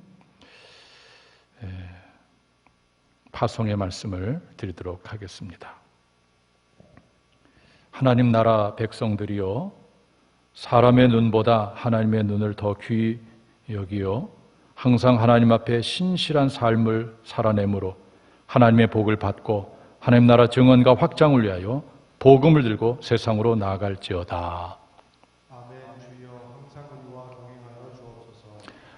파송의 말씀을 드리도록 하겠습니다. 하나님 나라 백성들이여, 사람의 눈보다 하나님의 눈을 더 귀히 여기어 항상 하나님 앞에 신실한 삶을 살아내므로 하나님의 복을 받고 하나님 나라 증언과 확장을 위하여 복음을 들고 세상으로 나아갈지어다. 아멘. 주여 항상 우리와 동행하여 주옵소서.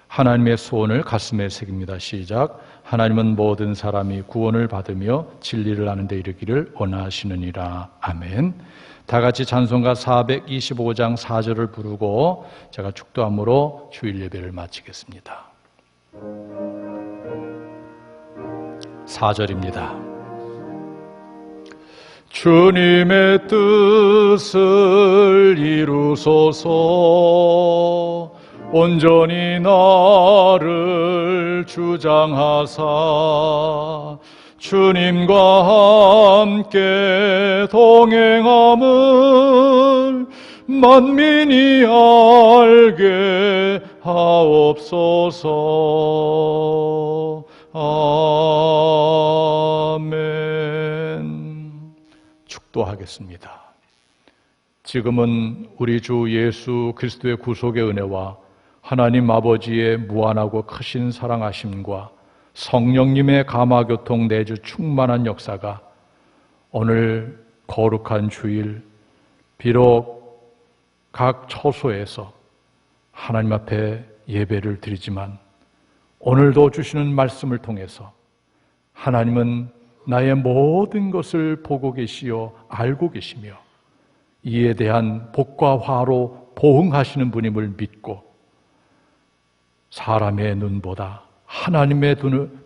하나님의 소원을 가슴에 새깁니다. 시작. 하나님은 모든 사람이 구원을 받으며 진리를 아는 데 이르기를 원하시느니라. 아멘. 다 같이 찬송가 425장 4절을 부르고 제가 축도함으로 주일 예배를 마치겠습니다. 4절입니다. 주님의 뜻을 이루소서. 온전히 나를 주장하사 주님과 함께 동행함을 만민이 알게 하옵소서. 아멘. 축도하겠습니다. 지금은 우리 주 예수 그리스도의 구속의 은혜와 하나님 아버지의 무한하고 크신 사랑하심과 성령님의 감화교통 내주 충만한 역사가 오늘 거룩한 주일, 비록 각 처소에서 하나님 앞에 예배를 드리지만 오늘도 주시는 말씀을 통해서 하나님은 나의 모든 것을 보고 계시어 알고 계시며 이에 대한 복과 화로 보응하시는 분임을 믿고 사람의 눈보다 하나님의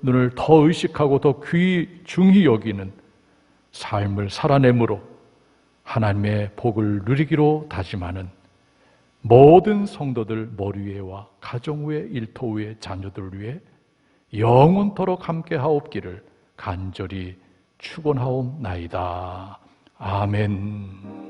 눈을 더 의식하고 더 중히 여기는 삶을 살아내므로 하나님의 복을 누리기로 다짐하는 모든 성도들 머리 위에와 가정 위에 일터 위에 자녀들 위에 영원토록 함께 하옵기를 간절히 축원하옵나이다. 아멘.